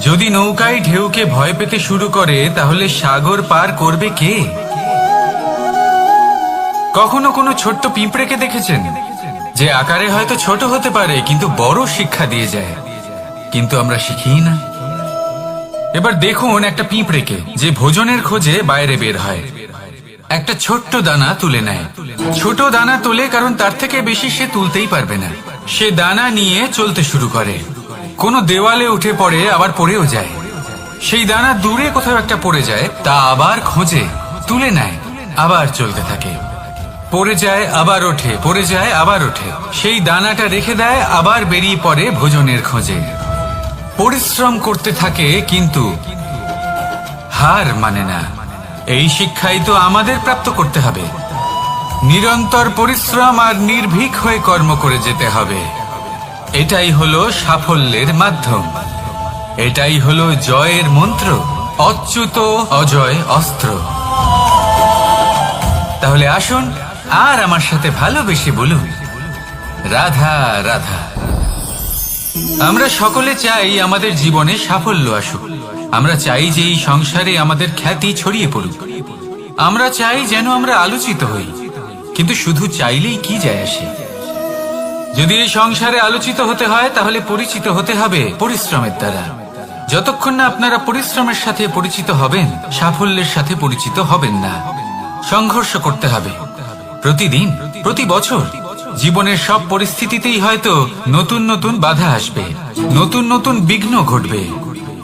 যদি নৌকায় ঢেউকে ভয় পেতে শুরু করে, তাহলে সাগর পার করবে কে? কখনো কোনো ছোট্ট পিঁপড়েকে দেখেছেন, যে আকারে হয়তো ছোট হতে পারে কিন্তু বড় শিক্ষা দিয়ে যায়? কিন্তু আমরা শিখি না। এবার দেখুন একটা পিঁপড়েকে, যে ভোজনের খোঁজে বাইরে বের হয়, একটা ছোট্ট দানা তুলে নেয়। ছোট দানা তোলে কারণ তার থেকে বেশি সে তুলতেই পারবে না। সে দানা নিয়ে চলতে শুরু করে, কোনো দেওয়ালে উঠে পড়ে, আবার পড়েও যায়। সেই দানা দূরে কোথাও একটা পড়ে যায়, তা আবার খোঁজে, তুলে নেয়, আবার চলতে থাকে। পড়ে যায় আবার ওঠে, পড়ে যায় আবার ওঠে। সেই দানাটা রেখে দেয়, আবার বেরিয়ে পড়ে ভোজনের খোঁজে। পরিশ্রম করতে থাকে কিন্তু হার মানে না। এই শিক্ষাই তো আমাদের প্রাপ্ত করতে হবে। নিরন্তর পরিশ্রম আর নির্ভীক হয়ে কর্ম করে যেতে হবে। এটাই হলো সাফল্যের মাধ্যম, এটাই হলো জয়ের মন্ত্র, অচ্যুত অজয় অস্ত্র। তাহলে আসুন আর আমার সাথে ভালোবেসে বলুন, রাধা রাধা। আমরা সকলে চাই আমাদের জীবনে সাফল্য আসুক। আমরা চাই যে এই সংসারে আমাদের খ্যাতি ছড়িয়ে পড়ুক। আমরা চাই যেন আমরা আলোচিত হই। কিন্তু শুধু চাইলেই কি যায় আসে? যদি এই সংসারে আলোচিত হতে হয় তাহলে পরিচিত হতে হবে পরিশ্রমের দ্বারা। যতক্ষণ না আপনারা পরিশ্রমের সাথে পরিচিত হবেন, সাফল্যের সাথে পরিচিত হবেন না। সংঘর্ষ করতে হবে প্রতিদিন, প্রতি বছর। জীবনের সব পরিস্থিতিতেই হয়তো নতুন নতুন বাধা আসবে, নতুন নতুন বিঘ্ন ঘটবে।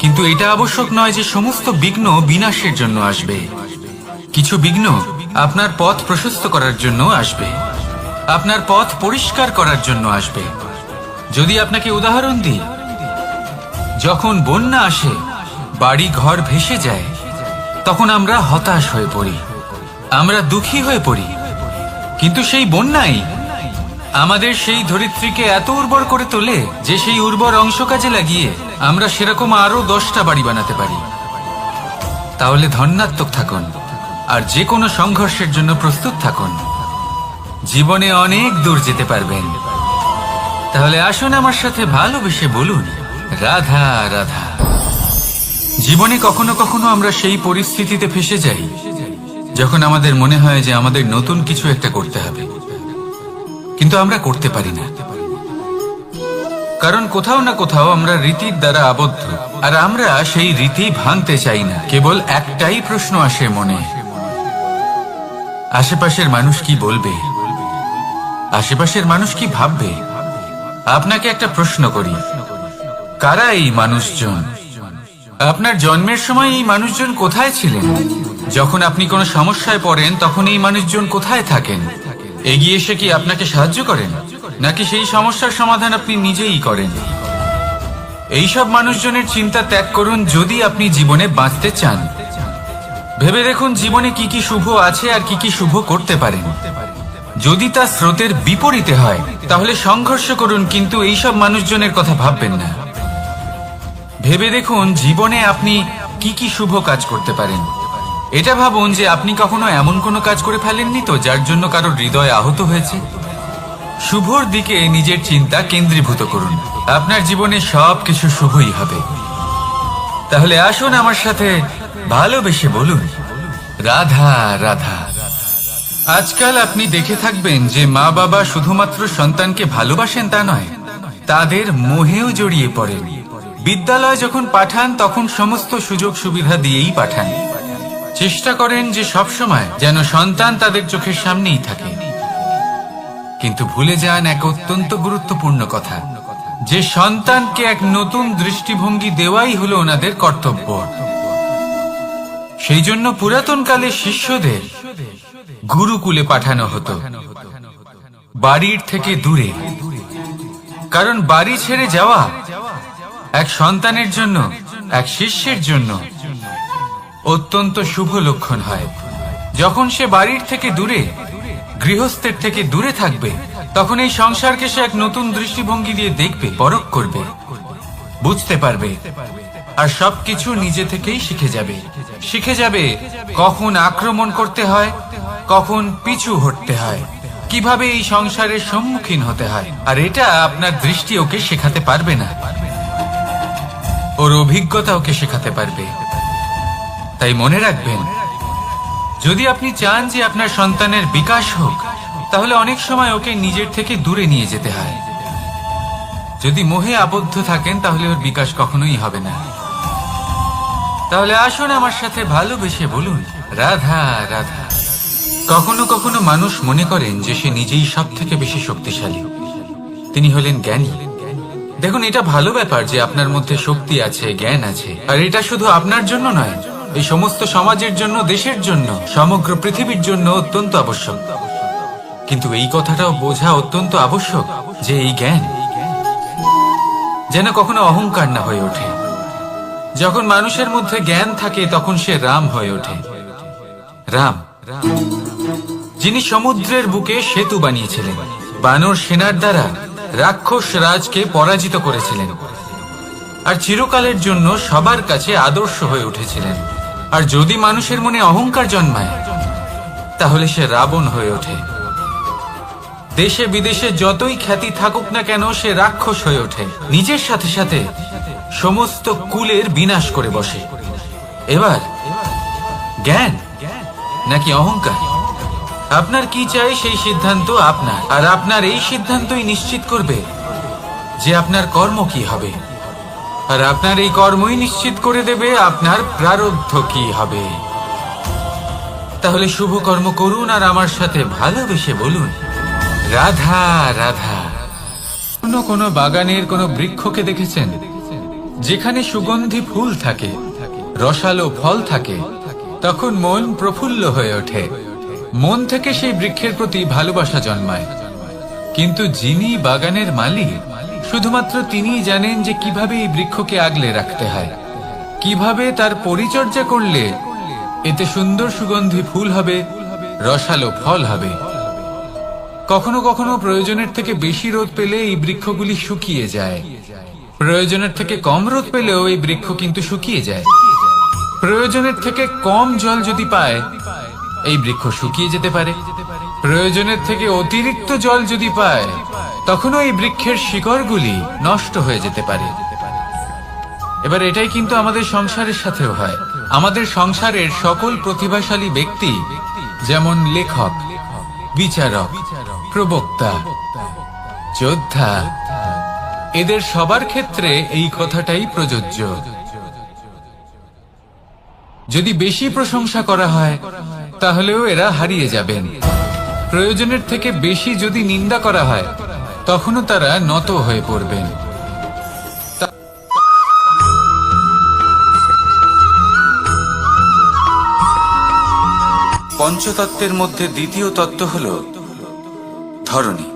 কিন্তু এটা আবশ্যক নয় যে সমস্ত বিঘ্ন বিনাশের জন্য আসবে। কিছু বিঘ্ন আপনার পথ প্রশস্ত করার জন্য আসবে, আপনার পথ পরিষ্কার করার জন্য আসবে। যদি আপনাকে উদাহরণ দিই, যখন বন্যা আসে, বাড়ি ঘর ভেসে যায়, তখন আমরা হতাশ হয়ে পড়ি, আমরা দুঃখী হয়ে পড়ি। কিন্তু সেই বন্যাই আমাদের সেই ধরিত্রীকে এত উর্বর করে তোলে যে সেই উর্বর অংশ কাজে লাগিয়ে আমরা সেরকম আরো 10টা বাড়ি বানাতে পারি। তাহলে ধন্যাত্মক থাকুন আর যে কোনো সংঘর্ষের জন্য প্রস্তুত থাকুন। জীবনে অনেক দূর যেতে পারবেন। তাহলে আসুন আমার সাথে ভালোবেসে বলুন, রাধা রাধা। জীবনে কখনো কখনো আমরা সেই পরিস্থিতিতে ফেসে যাই যখন আমাদের মনে হয় যে আমাদের নতুন কিছু একটা করতে হবে, কিন্তু আমরা করতে পারি না। কারণ কোথাও না কোথাও আমরা রীতির দ্বারা আবদ্ধ, আর আমরা সেই রীতি ভাঙতে চাই না। কেবল একটাই প্রশ্ন আসে মনে, আশেপাশের মানুষ কি বলবে, আশেপাশের মানুষ কি ভাববে। আপনাকে একটা প্রশ্ন করি, কারা এই মানুষজন? আপনার জন্মের সময় এই মানুষজন কোথায় ছিলেন? যখন আপনি কোনো সমস্যায় পড়েন তখন এই মানুষজন কোথায় থাকেন? এগিয়ে এসে কি আপনাকে সাহায্য করেন, নাকি সেই সমস্যার সমাধান আপনি নিজেই করেন? এইসব মানুষজনের চিন্তা ত্যাগ করুন যদি আপনি জীবনে বাঁচতে চান। ভেবে দেখুন জীবনে কি কি শুভ আছে আর কি কি শুভ করতে পারেন। যদি তা স্রোতের বিপরীতে হয় তাহলে সংঘর্ষ করুন, কিন্তু এইসব মানুষজনের কথা ভাববেন না। ভেবে দেখুন জীবনে আপনি কি কি শুভ কাজ করতে পারেন। এটা ভাবুন যে আপনি কখনো এমন কোনো কাজ করে ফেলেননি তো যার জন্য কারো হৃদয় আহত হয়েছে। শুভর দিকে নিজের চিন্তা কেন্দ্রীভূত করুন, আপনার জীবনে সবকিছু শুভই হবে। তাহলে আসুন আমার সাথে ভালোবেসে বলুন, রাধা রাধা। আজকাল আপনি দেখে থাকবেন যে মা বাবা শুধুমাত্র সন্তানকে ভালোবাসেন তা নয়, তাদের মোহেও জড়িয়ে পড়েন। বিদ্যালয় যখন পাঠান তখন সমস্ত সুযোগ সুবিধা দিয়েই পাঠান। চেষ্টা করেন যে সবসময় যেন সন্তান তাদের চোখের সামনেই থাকে। কিন্তু ভুলে যান এক অত্যন্ত গুরুত্বপূর্ণ কথা, যে সন্তানকে এক নতুন দৃষ্টিভঙ্গি দেওয়াই হলো ওনাদের কর্তব্য। সেই জন্য পুরাতন কালে শিষ্যদের গুরুকুলে পাঠানো হতো, বাড়ির থেকে দূরে। কারণ বাড়ি ছেড়ে যাওয়া এক সন্তানের জন্য, এক শিষ্যের জন্য অত্যন্ত শুভ লক্ষণ হয়। যখন সে বাড়ির থেকে দূরে, গৃহস্থের থেকে দূরে থাকবে, তখন এই সংসারকে সে এক নতুন দৃষ্টিভঙ্গি দিয়ে দেখবে, পরখ করবে, বুঝতে পারবে, আর সবকিছু নিজে থেকেই শিখে যাবে। শিখে যাবে কখন আক্রমণ করতে হয়, কখন পিছু হটতে হয়, কিভাবে এই সংসারের সম্মুখীন হতে হয়। আর এটা আপনার দৃষ্টি ওকে শেখাতে পারবে না, ওর অভিজ্ঞতা ওকে শেখাতে পারবে। তাই মনে রাখবেন, যদি আপনি চান যে আপনার সন্তানের বিকাশ হোক, তাহলে অনেক সময় ওকে নিজের থেকে দূরে নিয়ে যেতে হয়। যদি মোহে আবদ্ধ থাকেন তাহলে ওর বিকাশ কখনোই হবে না। তাহলে আসুন আমার সাথে ভালোবেসে বলুন, রাধা রাধা। কখনো কখনো মানুষ মনে করেন যে সে নিজেই সব থেকে বেশি শক্তিশালী, তিনি হলেন জ্ঞানী। দেখুন, এটা ভালো ব্যাপার যে আপনার মধ্যে শক্তি আছে, জ্ঞান আছে, আর এটা শুধু আপনার জন্য নয়, এই সমস্ত সমাজের জন্য, দেশের জন্য, সমগ্র পৃথিবীর জন্য অত্যন্ত আবশ্যক। কিন্তু এই কথাটাও বোঝা অত্যন্ত আবশ্যক যে এই জ্ঞান যেন কখনো অহংকার না হয়ে ওঠে। যখন মানুষের মধ্যে জ্ঞান থাকে তখন সে রাম হয়ে ওঠে। রাম, যিনি সমুদ্রের বুকে সেতু বানিয়েছিলেন, বানর সেনার দ্বারা রাক্ষস রাজকে পরাজিত করেছিলেন, আর চিরকালের জন্য সবার কাছে আদর্শ হয়ে উঠেছিলেন। আর যদি মানুষের মনে অহংকার জন্মায় তাহলে সে রাবণ হয়ে ওঠে। দেশে বিদেশে যতই খ্যাতি থাকুক না কেন, সে রাক্ষস হয়ে ওঠে, নিজের সাথে সাথে সমস্ত কুলের বিনাশ করে বসে। এবার জ্ঞান নাকি অহংকার, আপনার কি চাই সেই সিদ্ধান্ত আপনার, আর আপনার এই সিদ্ধান্তই নিশ্চিত করবে যে আপনার কর্ম কি হবে, আর আপনার এই কর্মই নিশ্চিত করে দেবে আপনার প্রারব্ধ কি হবে। তাহলে শুভ কর্ম করুন আর আমার সাথে ভালোবেসে বলুন, রাধা রাধা। কোনো বাগানের কোনো বৃক্ষকে দেখেছেন যেখানে সুগন্ধি ফুল থাকে, রসালো ফল থাকে, তখন মন প্রফুল্ল হয়ে ওঠে, মন থেকে সেই বৃক্ষের প্রতি ভালোবাসা জন্মায়। কিন্তু যিনি বাগানের মালিক, শুধুমাত্র তিনিই জানেন যে কিভাবে এই বৃক্ষকে আগলে রাখতে হয়, কিভাবে তার পরিচর্যা করলে এতে সুন্দর সুগন্ধি ফুল হবে, রসালো ফল হবে। কখনো কখনো প্রয়োজনের থেকে বেশি রোদ পেলে এই বৃক্ষগুলি শুকিয়ে যায়, প্রয়োজনের থেকে কম রোদ পেলেও এই বৃক্ষ কিন্তু শুকিয়ে যায়। প্রয়োজনের থেকে কম জল যদি পায় এই বৃক্ষ শুকিয়ে যেতে পারে, প্রয়োজনের থেকে অতিরিক্ত জল যদি পায় তখনও এই বৃক্ষের শিকড়গুলি নষ্ট হয়ে যেতে পারে। এবার এটাই কিন্তু আমাদের সংসারের সাথেও হয়। আমাদের সংসারের সকল প্রতিভাশালী ব্যক্তি, যেমন লেখক, বিচারক, প্রবক্তা, যোদ্ধা, এদের সবার ক্ষেত্রে এই কথাটাই প্রযোজ্য। যদি বেশি প্রশংসা করা হয় তাহলেও এরা হারিয়ে যাবেন, প্রয়োজনের থেকে বেশি যদি নিন্দা করা হয় তখনও তারা নত হয়ে পড়বেন। পঞ্চতত্ত্বের মধ্যে দ্বিতীয় তত্ত্ব হল ধরণী,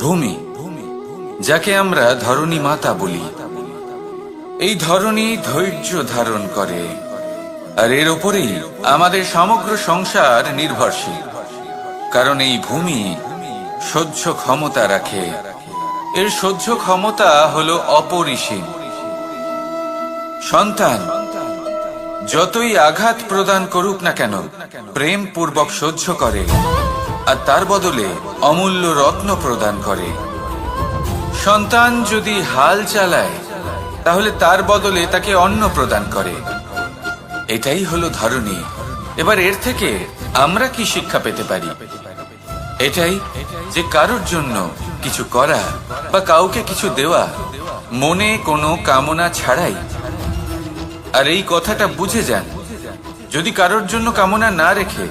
ভূমি, যাকে আমরা ধরণী মাতা বলি। এই ধরণী ধৈর্য ধারণ করে, আর এর ওপরেই আমাদের সমগ্র সংসার নির্ভরশীল। কারণ এই ভূমি সহ্য ক্ষমতা রাখে, এর সহ্য ক্ষমতা হলো অপরিসীম। সন্তান যতই আঘাত প্রদান করুক না কেন, প্রেম পূর্বক সহ্য করে, আর তার বদলে অমূল্য রত্ন প্রদান করে। সন্তান যদি হাল চালায় তাহলে তার বদলে তাকে অন্ন প্রদান করে। এটাই হলো ধরণী। এবার এর থেকে আমরা কি শিক্ষা পেতে পারি? এটাই যে কারোর জন্য কিছু করা বা কাউকে কিছু দেওয়া মনে কোনো কামনা ছাড়াই। আর এই কথাটা বুঝে যান, যদি কারোর জন্য কামনা না রেখে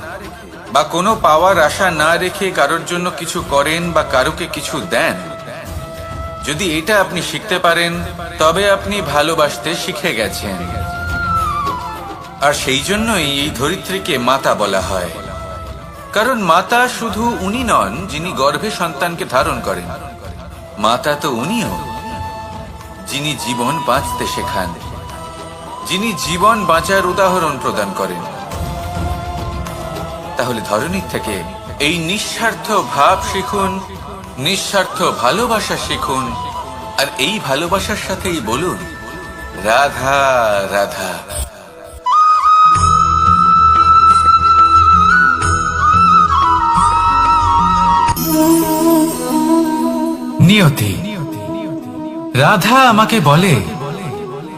বা কোনো পাওয়ার আশা না রেখে কারোর জন্য কিছু করেন বা কারোকে কিছু দেন, যদি এটা আপনি শিখতে পারেন তবে আপনি ভালোবাসতে শিখে গেছেন। আর সেই জন্যই এই ধরিত্রীকে মাতা বলা হয়। কারণ মাতা শুধু উনি নন যিনি গর্ভে সন্তানকে ধারণ করেন, মাতা তো উনিও যিনি জীবন বাঁচতে শেখান, যিনি জীবন বাঁচার উদাহরণ প্রদান করেন। তাহলে ধরণীর থেকে এই নিঃস্বার্থ ভাব শিখুন, নিঃস্বার্থ ভালোবাসা শিখুন, আর এই ভালোবাসার সাথেই বলুন, রাধা রাধা। নিয়তি। রাধা আমাকে বলে,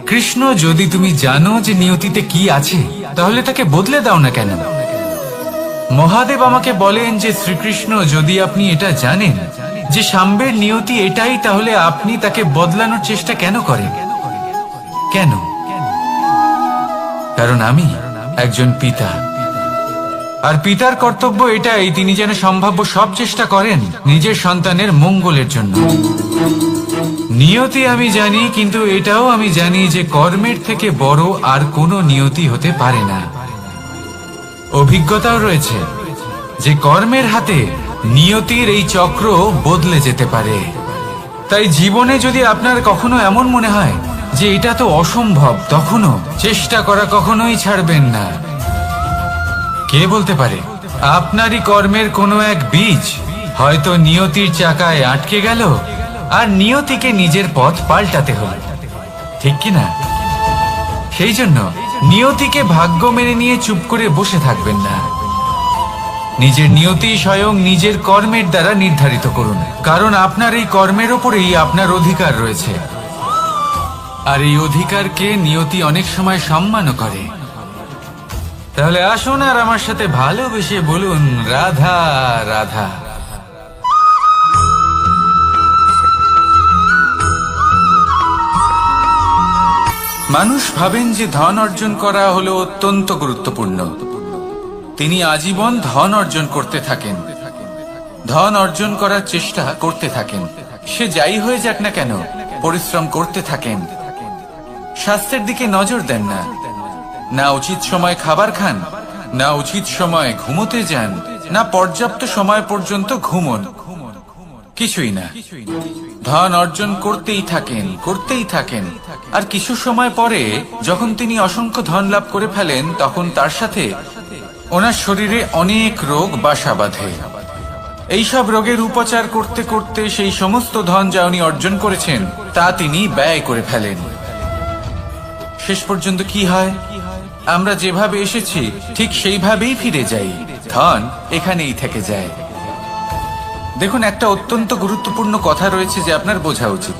কৃষ্ণ, যদি তুমি জানো যে নিয়তিতে কি আছে তাহলে তাকে বদলে দাও না কেন? মহাদেব আমাকে বলেন যে শ্রীকৃষ্ণ, যদি আপনি এটা জানেন যে সাম্বের নিয়তি এটাই, তাহলে আপনি তাকে বদলানোর চেষ্টা কেন করেন? কেন? কারণ আমি একজন পিতা, আর পিতার কর্তব্য এটাই, তিনি যেন সম্ভাব্য সব চেষ্টা করেন নিজের সন্তানের মঙ্গলের জন্য। নিয়তি আমি জানি, কিন্তু এটাও আমি জানি যে কর্মের থেকে বড় আর কোনো নিয়তি হতে পারে না। অভিজ্ঞতাও রয়েছে যে কর্মের হাতে নিয়তির এই চক্র বদলে যেতে পারে। তাই জীবনে যদি আপনার কখনো এমন মনে হয় যে এটা তো অসম্ভব, তখনও চেষ্টা করা কখনোই ছাড়বেন না। কে বলতে পারে আপনারই কর্মের কোনো এক বীজ হয়তো নিয়তির চাকায় আটকে গেল আর নিয়তিকে নিজের পথ পাল্টাতে হলো, ঠিক কি না? সেই জন্য নিয়তিকে ভাগ্য মেনে নিয়ে চুপ করে বসে থাকবেন না। নিজের নিয়তি স্বয়ং নিজের কর্মের দ্বারা নির্ধারিত করুন, কারণ আপনার এই কর্মের ওপরেই আপনার অধিকার রয়েছে। আর এই অধিকারকে নিয়তি অনেক সময় সম্মানও করে। তাহলে আসুন আর আমার সাথে ভালোবেসে বলুন, রাধা রাধা। মানুষ ভাবেন যে ধন অর্জন করা হলো অত্যন্ত গুরুত্বপূর্ণ। তিনি আজীবন ধন অর্জন করতে থাকেন, ধন অর্জন করার চেষ্টা করতে থাকেন। সে যাই হয়ে যাক না কেন, পরিশ্রম করতে থাকেন। স্বাস্থ্যের দিকে নজর দেন না, না উচিত সময় খাবার খান, না উচিত সময় ঘুমোতে যান, না পর্যাপ্ত সময় পর্যন্ত ঘুমন, কিছুই না। ধন অর্জন করতেই থাকেন, করতেই থাকেন। আর কিছু সময় পরে যখন তিনি অসংখ্য ধন লাভ করে ফেলেন, তখন তার সাথে ওনার শরীরে অনেক রোগ বাসা বাঁধে। এইসব রোগের উপচার করতে করতে সেই সমস্ত ধন যা উনি অর্জন করেছেন তা তিনি ব্যয় করে ফেলেন। শেষ পর্যন্ত কি হয়? আমরা যেভাবে এসেছি ঠিক সেইভাবেই ফিরে যাই, ধন এখানেই থেকে যায়। দেখুন, একটা অত্যন্ত গুরুত্বপূর্ণ কথা রয়েছে যে আপনার বোঝা উচিত।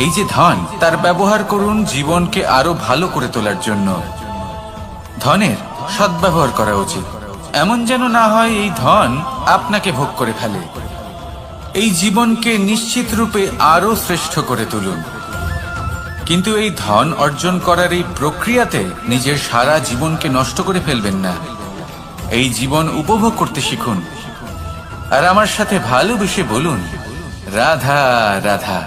এই যে ধন, তার ব্যবহার করুন জীবনকে আরো ভালো করে তোলার জন্য। ধনের সদ্ব্যবহার করা উচিত, এমন যেন না হয় এই ধন আপনাকে ভোগ করে ফেলে। এই জীবনকে নিশ্চিত রূপে আরো শ্রেষ্ঠ করে তুলুন। কিন্তু এই ধন অর্জন করার এই প্রক্রিয়াতে নিজের সারা জীবনকে নষ্ট করে ফেলবেন না। এই জীবন উপভোগ করতে শিখুন। আর আমার সাথে ভালোবেসে বলুন, রাধা রাধা।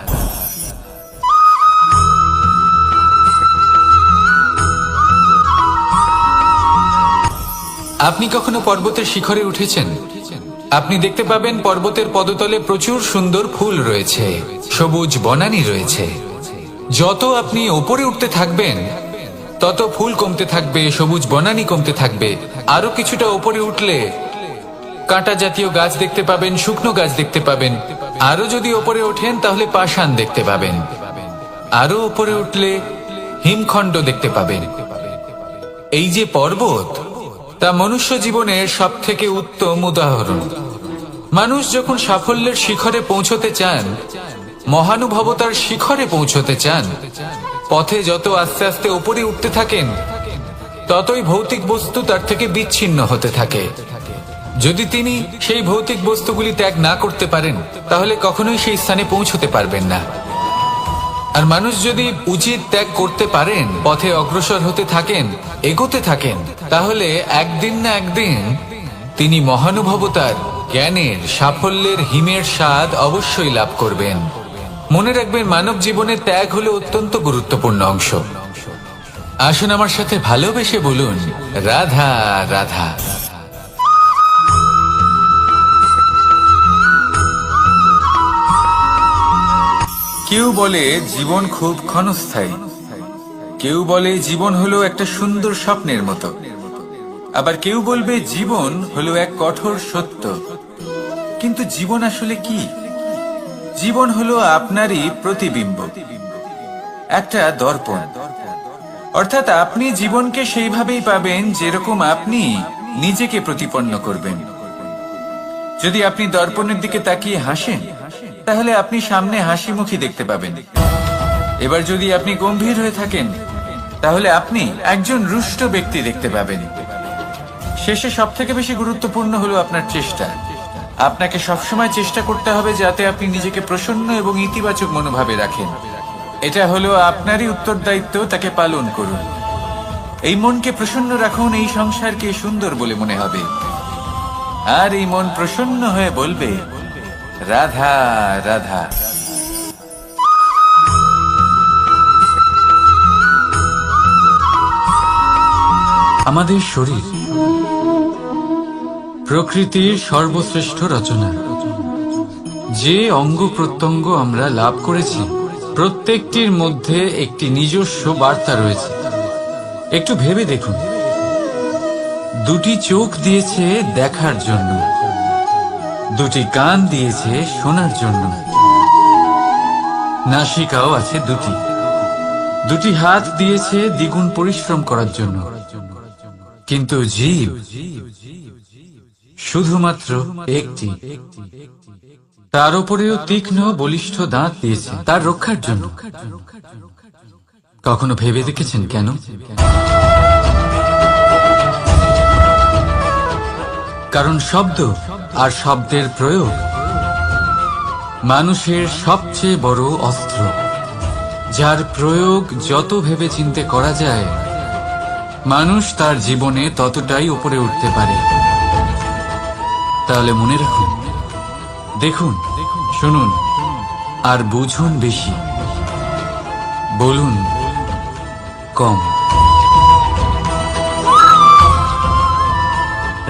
আপনি কখনো পর্বতের শিখরে উঠেছেন? আপনি দেখতে পাবেন পর্বতের পদতলে প্রচুর সুন্দর ফুল রয়েছে, সবুজ বনানী রয়েছে। যত আপনি ওপরে উঠতে থাকবেন তত ফুল কমতে থাকবে, সবুজ বনানী কমতে থাকবে। আরো কিছুটা ওপরে উঠলে কাঁটা জাতীয় গাছ দেখতে পাবেন, শুকনো গাছ দেখতে পাবেন। আরো যদি ওপরে ওঠেন তাহলে পাষাণ দেখতে পাবেন। আরো ওপরে উঠলে হিমখণ্ড দেখতে পাবেন। এই যে পর্বত, তা মনুষ্য জীবনের সব থেকে উত্তম উদাহরণ। মানুষ যখন সাফল্যের শিখরে পৌঁছতে চান, মহানুভবতার শিখরে পৌঁছতে চান, পথে যত আস্তে আস্তে উপরে উঠতে থাকেন ততই ভৌতিক বস্তু তার থেকে বিচ্ছিন্ন হতে থাকে। যদি তিনি সেই ভৌতিক বস্তুগুলি ত্যাগ না করতে পারেন, তাহলে কখনোই সেই স্থানে পৌঁছতে পারবেন না। আর মানুষ যদি উচিত ত্যাগ করতে পারেন, পথে অগ্রসর হতে থাকেন, এগোতে থাকেন, তাহলে একদিন না একদিন তিনি মহানুভবতার, জ্ঞানের, সাফল্যের হিমের স্বাদ অবশ্যই লাভ করবেন। মনে রাখবেন, মানব জীবনে ত্যাগ হলো অত্যন্ত গুরুত্বপূর্ণ অংশ। আসুন আমার সাথে ভালোবেসে বলুন, রাধা রাধা। কেউ বলে জীবন খুব ক্ষণস্থায়ী, কেউ বলে জীবন হলো একটা সুন্দর স্বপ্নের মতো, আবার কেউ বলবে জীবন হলো এক কঠোর সত্য। কিন্তু জীবন আসলে কি? জীবন হলো আপনারই প্রতিবিম্ব, একটা দর্পণ। অর্থাৎ আপনি জীবনকে সেইভাবেই পাবেন যেরকম আপনি নিজেকে প্রতিপন্ন করবেন। যদি আপনি দর্পণের দিকে তাকিয়ে হাসেন, তাহলে আপনি সামনে হাসি মুখী দেখতে পাবেন। এবার যদি আপনি গম্ভীর হয়ে থাকেন, তাহলে আপনি একজন রুষ্ট ব্যক্তি দেখতে পাবেন। শেষে সবথেকে বেশি গুরুত্বপূর্ণ হলো আপনার চেষ্টা। আপনাকে সবসময় চেষ্টা করতে হবে যাতে আপনি নিজেকে প্রসন্ন এবং ইতিবাচক মনোভাবে রাখেন। এটা হলো আপনারই উত্তরদায়িত্ব, তাকে পালন করুন। এই মনকে প্রসন্ন রাখুন, এই সংসারকে সুন্দর বলে মনে হবে। আর এই মন প্রসন্ন হয়ে বলবে, রাধা রাধা। আমাদের শরীর প্রকৃতির সর্বশ্রেষ্ঠ রচনা। যে অঙ্গ প্রত্যঙ্গ আমরা লাভ করেছি, প্রত্যেকটির মধ্যে একটি নিজস্ব বার্তা রয়েছে। একটু ভেবে দেখুন, দুটি চোখ দিয়েছে দেখার জন্য, দুটি কান দিয়েছে শোনার জন্য, নাসিকাও আছে দুটি, দুটি হাত দিয়েছে দ্বিগুণ পরিশ্রম করার জন্য। কিন্তু জীব শুধুমাত্র একটি, তার উপরেও তীক্ষ্ণ বলিষ্ঠ দাঁত দিয়েছে তার রক্ষার জন্য। কখনো ভেবে দেখেছেন কেন? কারণ শব্দ আর শব্দের প্রয়োগ মানুষের সবচেয়ে বড় অস্ত্র, যার প্রয়োগ যত ভেবে চিন্তে করা যায়, মানুষ তার জীবনে ততটাই উপরে উঠতে পারে। তাহলে মনে রাখুন, দেখুন, শুনুন আর বুঝুন বেশি, বলুন কম।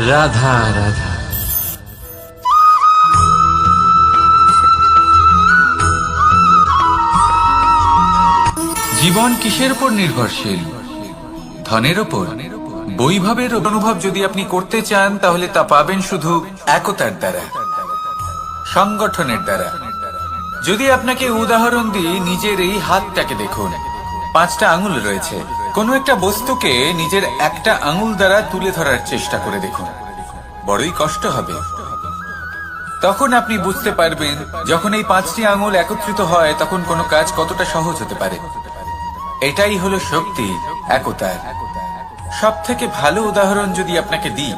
রাধা রাধা। জীবন কিসের উপর নির্ভরশীল? ধনের ওপর। বৈভবের অনুভব যদি আপনি করতে চান, তাহলে তা পাবেন শুধু একতার দ্বারা, সংগঠনের দ্বারা। যদি আপনাকে উদাহরণ দিই, নিজের এই হাতটাকে দেখুন, 5টা আঙুল রয়েছে। কোনো একটা বস্তুকে নিজের একটা আঙুল দ্বারা তুলে ধরার চেষ্টা করে দেখুন, বড়ই কষ্ট হবে। তখন আপনি বুঝতে পারবেন, যখন এই 5টি আঙুল একত্রিত হয়, তখন কোনো কাজ কতটা সহজ হতে পারে। এটাই হলো শক্তি, একতার। সব থেকে ভালো উদাহরণ যদি আপনাকে দিই,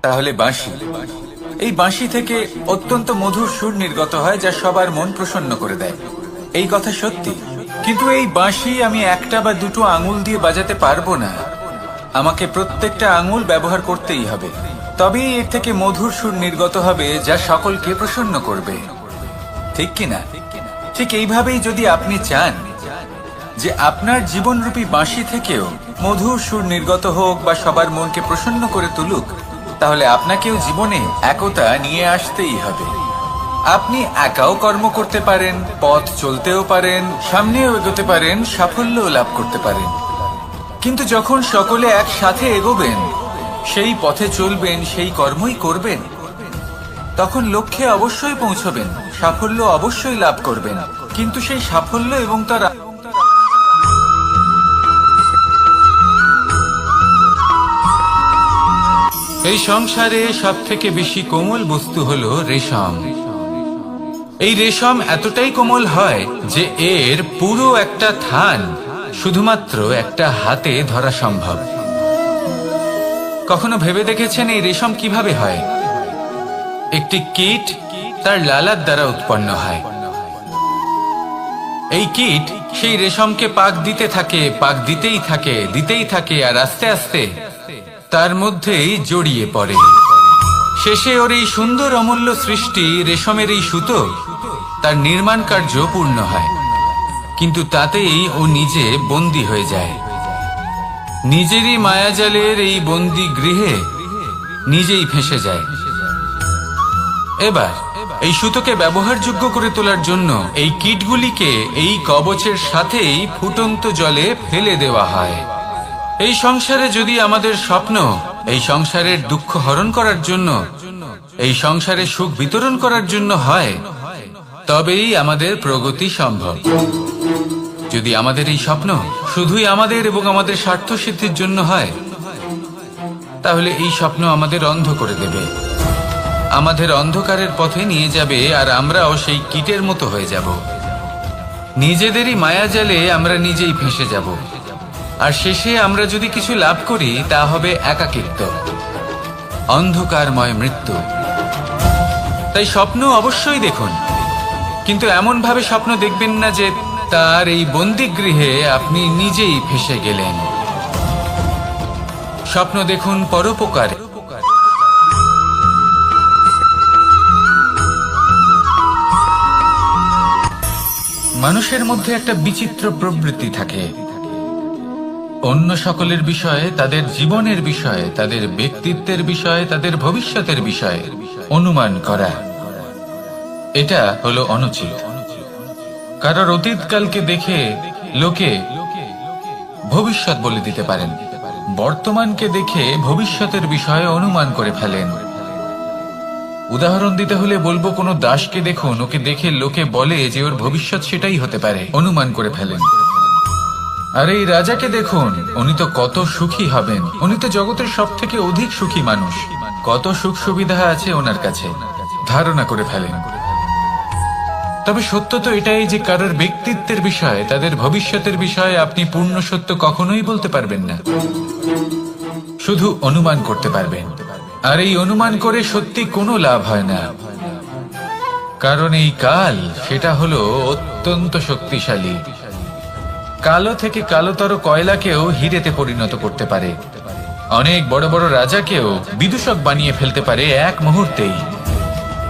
তাহলে বাঁশি। এই বাঁশি থেকে অত্যন্ত মধুর সুর নির্গত হয়, যা সবার মন প্রসন্ন করে দেয়। এই কথা সত্যি। কিন্তু এই বাঁশি আমি একটা বা দুটো আঙুল দিয়ে বাজাতে পারবো না। আমাকে প্রত্যেকটা আঙুল ব্যবহার করতেই হবে, তবেই এর থেকে মধুর সুর নির্গত হবে, যা সকলকে প্রসন্ন করবে। ঠিক কিনা? ঠিক এইভাবেই যদি আপনি চান যে আপনার জীবনরূপী বাঁশি থেকেও মধুর সুর নির্গত হোক বা সবার মনকে প্রসন্ন করে তুলুক, তাহলে আপনাকেও জীবনে একতা নিয়ে আসতেই হবে। আপনি একাও কর্ম করতে পারেন, পথ চলতেও পারেন, সামনেও এগোতে পারেন, সাফল্যও লাভ করতে পারেন। কিন্তু যখন সকলে একসাথে এগোবেন, সেই পথে চলবেন, সেই কর্মই করবেন, তখন লক্ষ্যে অবশ্যই পৌঁছবেন, সাফল্য অবশ্যই লাভ করবেন। কিন্তু সেই সাফল্য এবং তার এই সংসারে সব থেকে বেশি কোমল বস্তু হলো রেশম। এই রেশম এতটাই কোমল হয় যে এর পুরো একটা থান শুধুমাত্র একটা হাতে ধরা সম্ভব। কখনো ভেবে দেখেছেন এই রেশম কিভাবে হয়? একটি কীট তার লালার দ্বারা উৎপন্ন হয়। এই কীট সেই রেশমকে পাক দিতে থাকে, পাক দিতেই থাকে, আর আস্তে আস্তে তার মধ্যেই জড়িয়ে পড়ে। শেষে ওর এই সুন্দর অমূল্য সৃষ্টি রেশমের এই সুতো, তার নির্মাণ কার্য পূর্ণ হয়। কিন্তু তাতেই ও নিজে বন্দী হয়ে যায়। নিজেরই মায়াজালের এই বন্দী গৃহে নিজেই ফেঁসে যায়। এবার এই সুতোকে ব্যবহারযোগ্য করে তোলার জন্য এই কীটগুলিকে এই কবচের সাথেই ফুটন্ত জলে ফেলে দেওয়া হয়। এই সংসারে যদি আমাদের স্বপ্ন এই সংসারের দুঃখ হরণ করার জন্য, এই সংসারে সুখ বিতরণ করার জন্য হয়, তবেই আমাদের প্রগতি সম্ভব। যদি আমাদের এই স্বপ্ন শুধুই আমাদের এবং আমাদের স্বার্থ সিদ্ধির জন্য হয়, তাহলে এই স্বপ্ন আমাদের অন্ধ করে দেবে, আমাদের অন্ধকারের পথে নিয়ে যাবে, আর আমরাও সেই কীটের মতো হয়ে যাব। নিজেদেরই মায়াজালে আমরা নিজেই ফেঁসে যাব। আর শেষে আমরা যদি কিছু লাভ করি, তা হবে একাকিত্ব, অন্ধকারময় মৃত্যু। তাই স্বপ্ন অবশ্যই দেখুন, কিন্তু এমন ভাবে স্বপ্ন দেখবেন না যে তার এই বন্দিগৃহে আপনি নিজেই ফেঁসে গেলেন। স্বপ্ন দেখুন পরোপকারে। মানুষের মধ্যে একটা বিচিত্র প্রবৃত্তি থাকে, অন্য সকলের বিষয়ে, তাদের জীবনের বিষয়ে, তাদের ব্যক্তিত্বের বিষয়ে, তাদের ভবিষ্যতের বিষয়ে অনুমান করা। এটা হলো অনুচিত। কারোর অতীতকালকে দেখে লোকে ভবিষ্যৎ বলে দিতে পারেন, বর্তমানকে দেখে ভবিষ্যতের বিষয়ে অনুমান করে ফেলেন। উদাহরণ দিতে হলে বলবো, কোনো দাসকে দেখুন, ওকে দেখে লোকে বলে যে ওর ভবিষ্যৎ সেটাই হতে পারে, অনুমান করে ফেলেন। আর এই রাজাকে দেখুন, উনি তো কত সুখী হবেন, উনি তো জগতের সব থেকে অধিক সুখী মানুষ, কত সুখ সুবিধা আছে ওনার কাছে, ধারণা করে ফেলেন। তবে সত্য তো এটাই যে কারোর ব্যক্তিত্বের বিষয়ে, তাদের ভবিষ্যতের বিষয়ে আপনি পূর্ণ সত্য কখনোই বলতে পারবেন না, শুধু অনুমান করতে পারবেন। আর এই অনুমান করে সত্যি কোনো লাভ হয় না, কারণ এই কাল সেটা হলো অত্যন্ত শক্তিশালী। কালো থেকে কালোতর কয়লাকেও হিরেতে পরিণত করতে পারে, অনেক বড় বড় রাজাকেও বিদূষক বানিয়ে ফেলতে পারে এক মুহূর্তেই।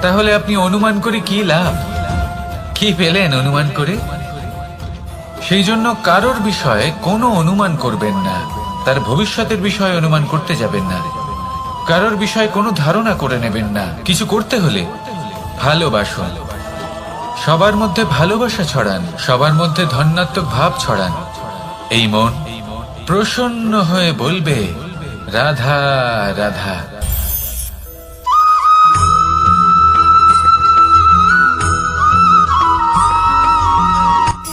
তাহলে আপনি অনুমান করে কি লাভ? কি পেলেন অনুমান করে? সেই জন্য কারোর বিষয়ে কোনো অনুমান করবেন না, তার ভবিষ্যতের বিষয়ে অনুমান করতে যাবেন না, কারোর বিষয়ে কোনো ধারণা করে নেবেন না। কিছু করতে হলে ভালোবাসুন, সবার মধ্যে ভালোবাসা ছড়ান, সবার মধ্যে ধন্যাত্মক ভাব ছড়ান। এই মন প্রসন্ন হয়ে বলবে রাধা রাধা।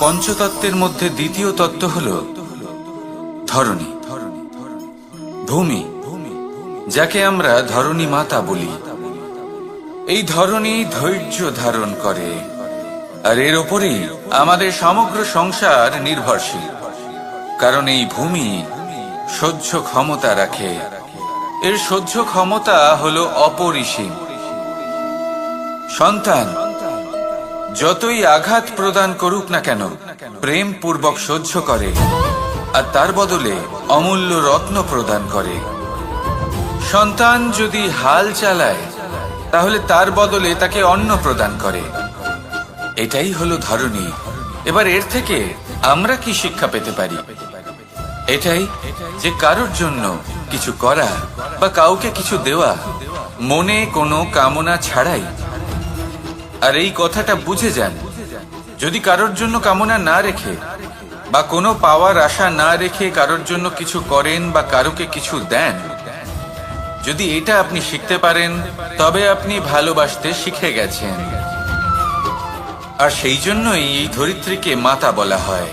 পঞ্চতত্ত্বের মধ্যে দ্বিতীয় তত্ত্ব হল ধরণী, ভূমি, যাকে আমরা ধরণী মাতা বলি। এই ধরণী ধৈর্য ধারণ করে, আর এর ওপরেই আমাদের সমগ্র সংসার নির্ভরশীল। কারণ এই ভূমি সহ্য ক্ষমতা রাখে, এর সহ্য ক্ষমতা হলো অপরিসীম। সন্তান যতই আঘাত প্রদান করুক না কেন, প্রেম পূর্বক সহ্য করে, আর তার বদলে অমূল্য রত্ন প্রদান করে। সন্তান যদি হাল চালায়, তাহলে তার বদলে তাকে অন্ন প্রদান করে। এটাই হলো ধরণী। এবার এর থেকে আমরা কি শিক্ষা পেতে পারি? এটাই যে কারোর জন্য কিছু করা বা কাউকে কিছু দেওয়া মনে কোনো কামনা ছাড়াই। আর এই কথাটা বুঝে যান, যদি কারোর জন্য কামনা না রেখে বা কোনো পাওয়ার আশা না রেখে কারোর জন্য কিছু করেন বা কারোকে কিছু দেন, যদি এটা আপনি শিখতে পারেন, তবে আপনি ভালোবাসতে শিখে গেছেন। আর সেই জন্যই এই ধরিত্রীকে মাতা বলা হয়।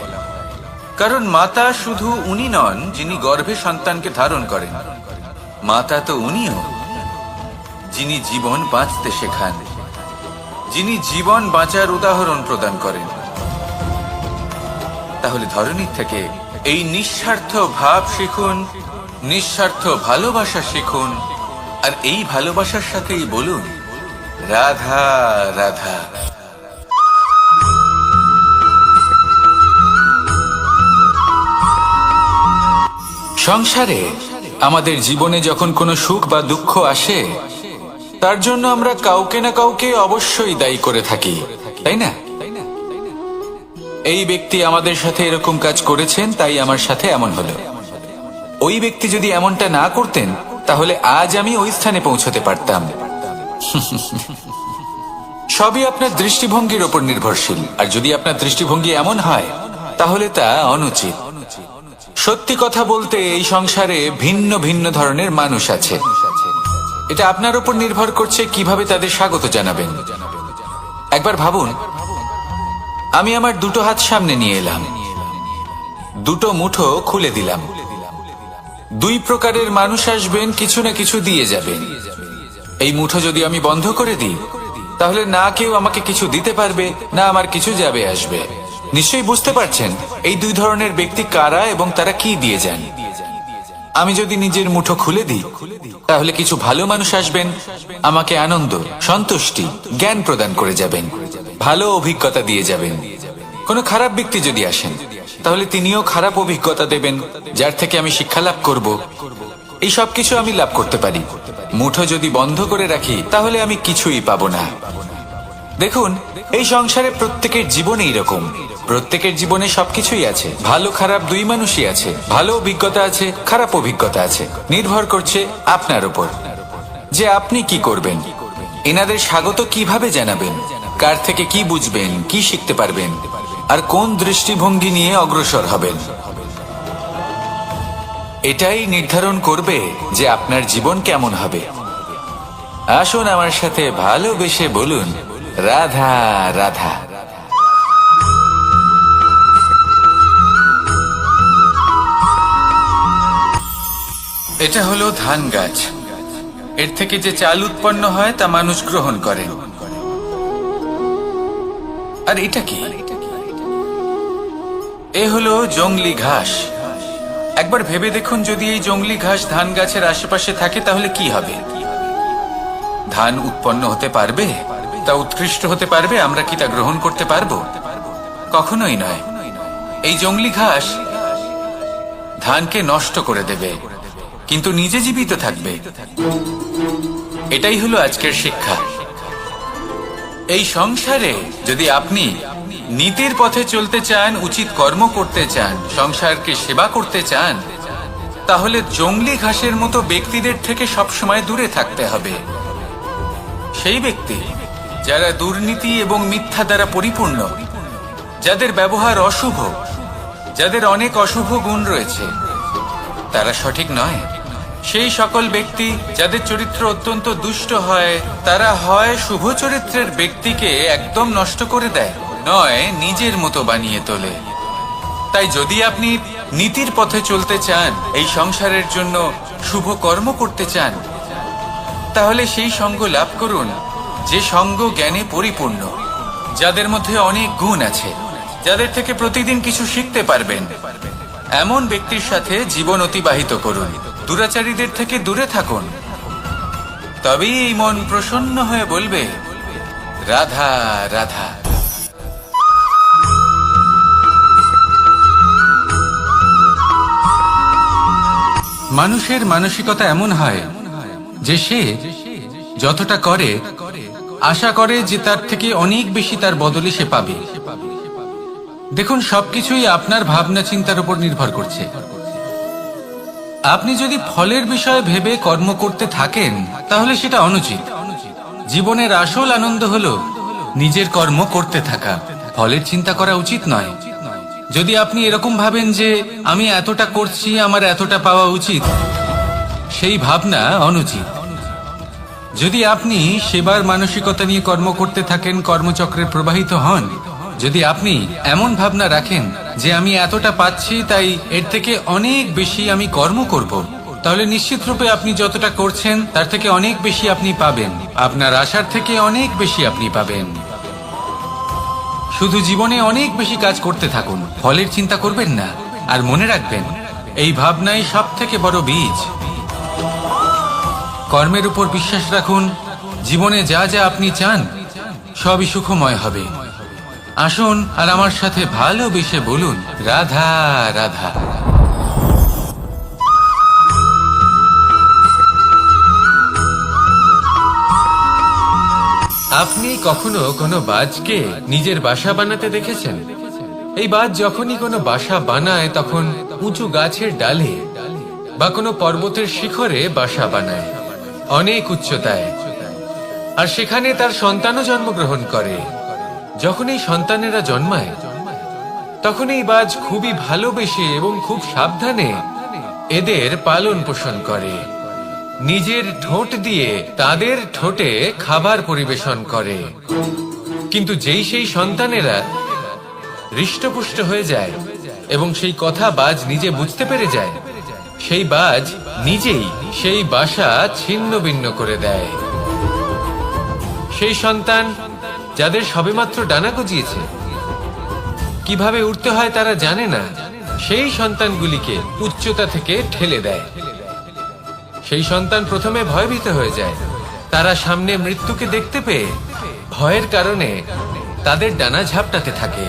কারণ মাতা শুধু উনি নন যিনি গর্ভে সন্তানকে ধারণ করেন, মাতা তো উনিও যিনি জীবন বাঁচতে শেখান, যিনি জীবন বাঁচার উদাহরণ প্রদান করেন। তাহলে ধরণীর থেকে এই নিঃস্বার্থ ভাব শিখুন, নিঃস্বার্থ ভালোবাসা শিখুন, আর এই ভালোবাসার সাথেই বলুন রাধা রাধা। সংসারে আমাদের জীবনে যখন কোনো সুখ বা দুঃখ আসে, তার জন্য আমরা কাউকে না কাউকে অবশ্যই দায়ী করে থাকি, তাই না? এই ব্যক্তি আমাদের সাথে এরকম কাজ করেছেন, তাই আমার সাথে এমন হলো। ওই ব্যক্তি যদি এমনটা না করতেন, তাহলে আজ আমি ওই স্থানে পৌঁছতে পারতাম। সবই আপনার দৃষ্টিভঙ্গির ওপর নির্ভরশীল, আর যদি আপনার দৃষ্টিভঙ্গি এমন হয়, তাহলে তা অনুচিত। সত্যি কথা বলতে এই সংসারে ভিন্ন ভিন্ন ধরনের মানুষ আছে। এটা আপনার উপর নির্ভর করছে কিভাবে তাদের স্বাগত জানাবেন। একবার ভাবুন, আমি আমার দুটো হাত সামনে নিয়ে এলাম, দুটো মুঠো খুলে দিলাম। দুই প্রকারের মানুষ আসবেন, কিছু না কিছু দিয়ে যাবেন। এই মুঠো যদি আমি বন্ধ করে দিই, তাহলে না কেউ আমাকে কিছু দিতে পারবে, না আমার কিছু যাবে আসবে। নিশ্চয়ই বুঝতে পারছেন এই দুই ধরনের ব্যক্তি কারা এবং তারা কি দিয়ে যান। আমি যদি নিজের মুঠো খুলে দিই, তাহলে কিছু ভালো মানুষ আসবেন, আমাকে আনন্দ, সন্তুষ্টি, জ্ঞান প্রদান করে যাবেন, ভালো অভিজ্ঞতা দিয়ে যাবেন। কোনো খারাপ ব্যক্তি যদি আসেন তাহলে তিনিও খারাপ অভিজ্ঞতা দেবেন, যার থেকে আমি শিক্ষা লাভ করব। এই সব কিছু আমি লাভ করতে পারি। মুঠো যদি বন্ধ করে রাখি তাহলে আমি কিছুই পাবো না। দেখুন, এই সংসারে প্রত্যেকের জীবন এইরকম। প্রত্যেকের জীবনে সবকিছুই আছে, ভালো খারাপ দুই মানুষই আছে। ভালো অভিজ্ঞতা আছে, খারাপ অভিজ্ঞতা আছে। নির্ভর করছে আপনার উপর যে আপনি কি করবেন। এনাদের স্বাগত কিভাবে জানাবেন, কার থেকে কি বুঝবেন, কি শিখতে পারবেন, আর কোন দৃষ্টিভঙ্গি নিয়ে অগ্রসর হবেন। এটাই নির্ধারণ করবে যে আপনার জীবন কেমন হবে। আসুন আমার সাথে ভালোবেসে বলুন, রাধা রাধা। এটা হলো ধান গাছ। এর থেকে যে চাল উৎপন্ন হয় তা মানুষ গ্রহণ করেন। আর এটা কি? এ হলো জংলি ঘাস। একবার ভেবে দেখুন, যদি এই জংলি ঘাস ধান গাছের আশেপাশে থাকে তাহলে কি হবে? ধান উৎপন্ন হতে পারবে? তা উৎকৃষ্ট হতে পারবে? আমরা কি তা গ্রহণ করতে পারবো? কখনোই নয়। এই জংলি ঘাস ধানকে নষ্ট করে দেবে, কিন্তু নিজে জীবিত থাকবে। এটাই হলো আজকের শিক্ষা। এই সংসারে যদি আপনি নীতির পথে চলতে চান, উচিত কর্ম করতে চান, সংসারকে সেবা করতে চান, তাহলে জংলি ঘাসের মতো ব্যক্তিদের থেকে সবসময় দূরে থাকতে হবে। সেই ব্যক্তি যারা দুর্নীতি এবং মিথ্যা দ্বারা পরিপূর্ণ, যাদের ব্যবহার অশুভ, যাদের অনেক অশুভ গুণ রয়েছে, তারা সঠিক নয়। সেই সকল ব্যক্তি যাদের চরিত্র অত্যন্ত দুষ্ট হয়, তারা হয় শুভ চরিত্রের ব্যক্তিকে একদম নষ্ট করে দেয়, নয় নিজের মতো বানিয়ে তোলে। তাই যদি আপনি নীতির পথে চলতে চান, এই সংসারের জন্য শুভ কর্ম করতে চান, তাহলে সেই সঙ্গ লাভ করুন যে সঙ্গ জ্ঞানে পরিপূর্ণ, যাদের মধ্যে অনেক গুণ আছে, যাদের থেকে প্রতিদিন কিছু শিখতে পারবেন। এমন ব্যক্তির সাথে জীবন অতিবাহিত করুন। দুরাচারীদের থেকে দূরে থাকুন। তবেই এই মন প্রসন্ন হয়ে বলবে, রাধা রাধা। মানুষের মানসিকতা এমন হয় যে সে যতটা করে আশা করে যে তার থেকে অনেক বেশি তার বদলে সে পাবে। দেখুন, সবকিছুই আপনার ভাবনা চিন্তার উপর নির্ভর করছে। আপনি যদি ফলের বিষয়ে ভেবে কর্ম করতে থাকেন তাহলে সেটা অনুচিত। জীবনের আসল আনন্দ হলো নিজের কর্ম করতে থাকা, ফলের চিন্তা করা উচিত নয়। যদি আপনি এরকম ভাবেন যে আমি এতটা করছি, আমার এতটা পাওয়া উচিত, সেই ভাবনা অনুচিত। যদি আপনি সেবার মানসিকতা নিয়ে কর্ম করতে থাকেন, কর্মচক্রে প্রবাহিত হন, যদি আপনি এমন ভাবনা রাখেন যে আমি এতটা পাচ্ছি তাই এর থেকে অনেক বেশি আমি কর্ম করব, তাহলে নিশ্চিত রূপে আপনি যতটা করছেন তার থেকে অনেক বেশি আপনি পাবেন। আপনার আশার থেকে অনেক বেশি আপনি পাবেন। শুধু জীবনে অনেক বেশি কাজ করতে থাকুন, ফলের চিন্তা করবেন না। আর মনে রাখবেন, এই ভাবনাই সব থেকে বড় বীজ। কর্মের উপর বিশ্বাস রাখুন। জীবনে যা যা আপনি চান সবই সুখময় হবে। আসুন আর আমার সাথে ভালোবেসে বলুন, রাধা রাধা। আপনি কখনো কোনো বাজকে নিজের বাসা বানাতে দেখেছেন? এই বাজ যখনই কোনো বাসা বানায় তখন উঁচু গাছের ডালে বা কোনো পর্বতের শিখরে বাসা বানায়, অনেক উচ্চতায়। আর সেখানে তার সন্তানও জন্মগ্রহণ করে। যখন এই সন্তানেরা জন্মায় তখন এই বাজ খুবই ভালোবেসে এবং খুব সাবধানে এদের পালন পোষণ করে। নিজের ঠোঁট দিয়ে তাদের ঠোঁটে খাবার পরিবেশন করে। কিন্তু যেই সেই সন্তানেরা হৃষ্টপুষ্ট হয়ে যায় এবং সেই কথা বাজ নিজে বুঝতে পেরে যায়, সেই বাজ নিজেই সেই বাসা ছিন্ন ভিন্ন করে দেয়। সেই সন্তান যাদের সবেমাত্র ডানা গজিয়েছে, কিভাবে উঠতে হয় তারা জানে না, সেই সন্তানগুলিকে উচ্চতা থেকে ঠেলে দেয়। সেই সন্তান প্রথমে ভয়ভীত হয়ে যায়। তারা সামনে মৃত্যুকে দেখতে পেয়ে ভয়ের কারণে তাদের ডানা ঝাপটাতে থাকে।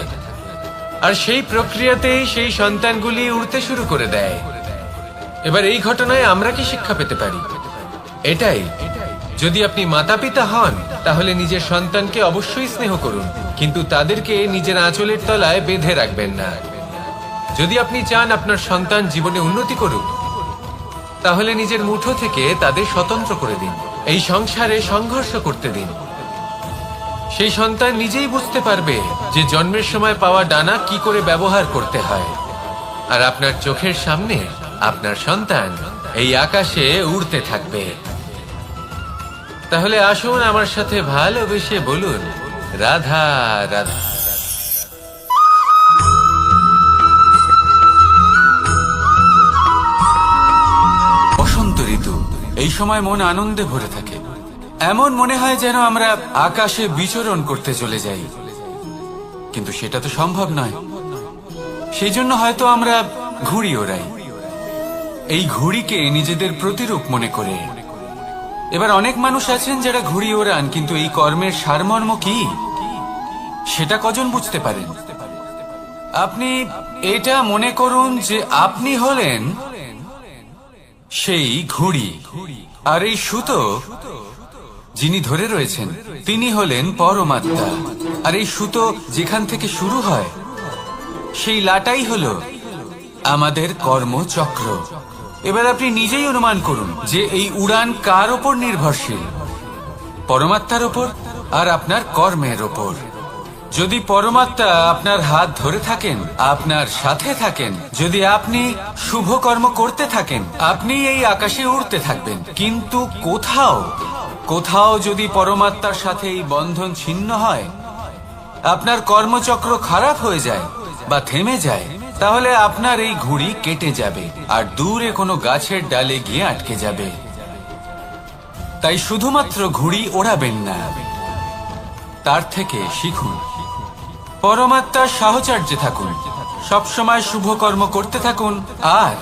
আর সেই প্রক্রিয়াতেই সেই সন্তানগুলি উড়তে শুরু করে দেয়। এবার এই ঘটনায় আমরা কি শিক্ষা পেতে পারি? এটাই, যদি আপনি মাতা পিতা হন তাহলে নিজের সন্তানকে অবশ্যই স্নেহ করুন, কিন্তু তাদেরকে নিজের আঁচলের তলায় বেঁধে রাখবেন না। যদি আপনি চান আপনার সন্তান জীবনে উন্নতি করুক, তাহলে নিজের মুঠো থেকে তাদের স্বতন্ত্র করে দিন। এই সংসারে সংঘর্ষ করতে দিন। সেই সন্তান নিজেই বুঝতে পারবে যে জন্মের সময় পাওয়া ডানা কি করে ব্যবহার করতে হয়। আর আপনার চোখের সামনে আপনার সন্তান এই আকাশে উড়তে থাকবে। তাহলে আসুন আমার সাথে ভালোবেসে বলুন, রাধা রাধা। বসন্ত ঋতু, এই সময় মন আনন্দে ভরে থাকে। এমন মনে হয় যেন আমরা আকাশে বিচরণ করতে চলে যাই, কিন্তু সেটা তো সম্ভব নয়। সেই জন্য হয়তো আমরা ঘুড়ি ওড়াই, এই ঘুড়িকে নিজেদের প্রতিরূপ মনে করে। এবার অনেক মানুষ আছেন যারা ঘুড়ি ওড়ান, কিন্তু এই কর্মের সারমর্ম কি সেটা কজন বুঝতে পারেন? আপনি এটা মনে করুন যে আপনি হলেন সেই ঘুড়ি, আর এই সুতো যিনি ধরে রয়েছেন তিনি হলেন পরমাত্মা। আর এই সুতো যেখান থেকে শুরু হয় সেই লাটাই হলো আমাদের কর্মচক্র। এবার আপনি নিজেই অনুমান করুন যে এই উড়ান কার ওপর নির্ভরশীল? পরমাত্মার ওপর আর আপনার কর্মের ওপর। যদি পরমাত্মা আপনার হাত ধরে থাকেন, আপনার সাথে থাকেন, যদি আপনি শুভ কর্ম করতে থাকেন, আপনি এই আকাশে উড়তে থাকবেন। কিন্তু কোথাও কোথাও যদি পরমাত্মার সাথে এই বন্ধন ছিন্ন হয়, আপনার কর্মচক্র খারাপ হয়ে যায় বা থেমে যায়, তাহলে আপনার এই ঘুড়ি কেটে যাবে আর দূরে কোনো গাছের ডালে গিয়ে আটকে যাবে। তাই শুধুমাত্র ঘুড়ি ওড়াবেন না, তার থেকে শিখুন। পরমাত্মার সাহচর্যে থাকুন, সবসময় শুভ কর্ম করতে থাকুন, আর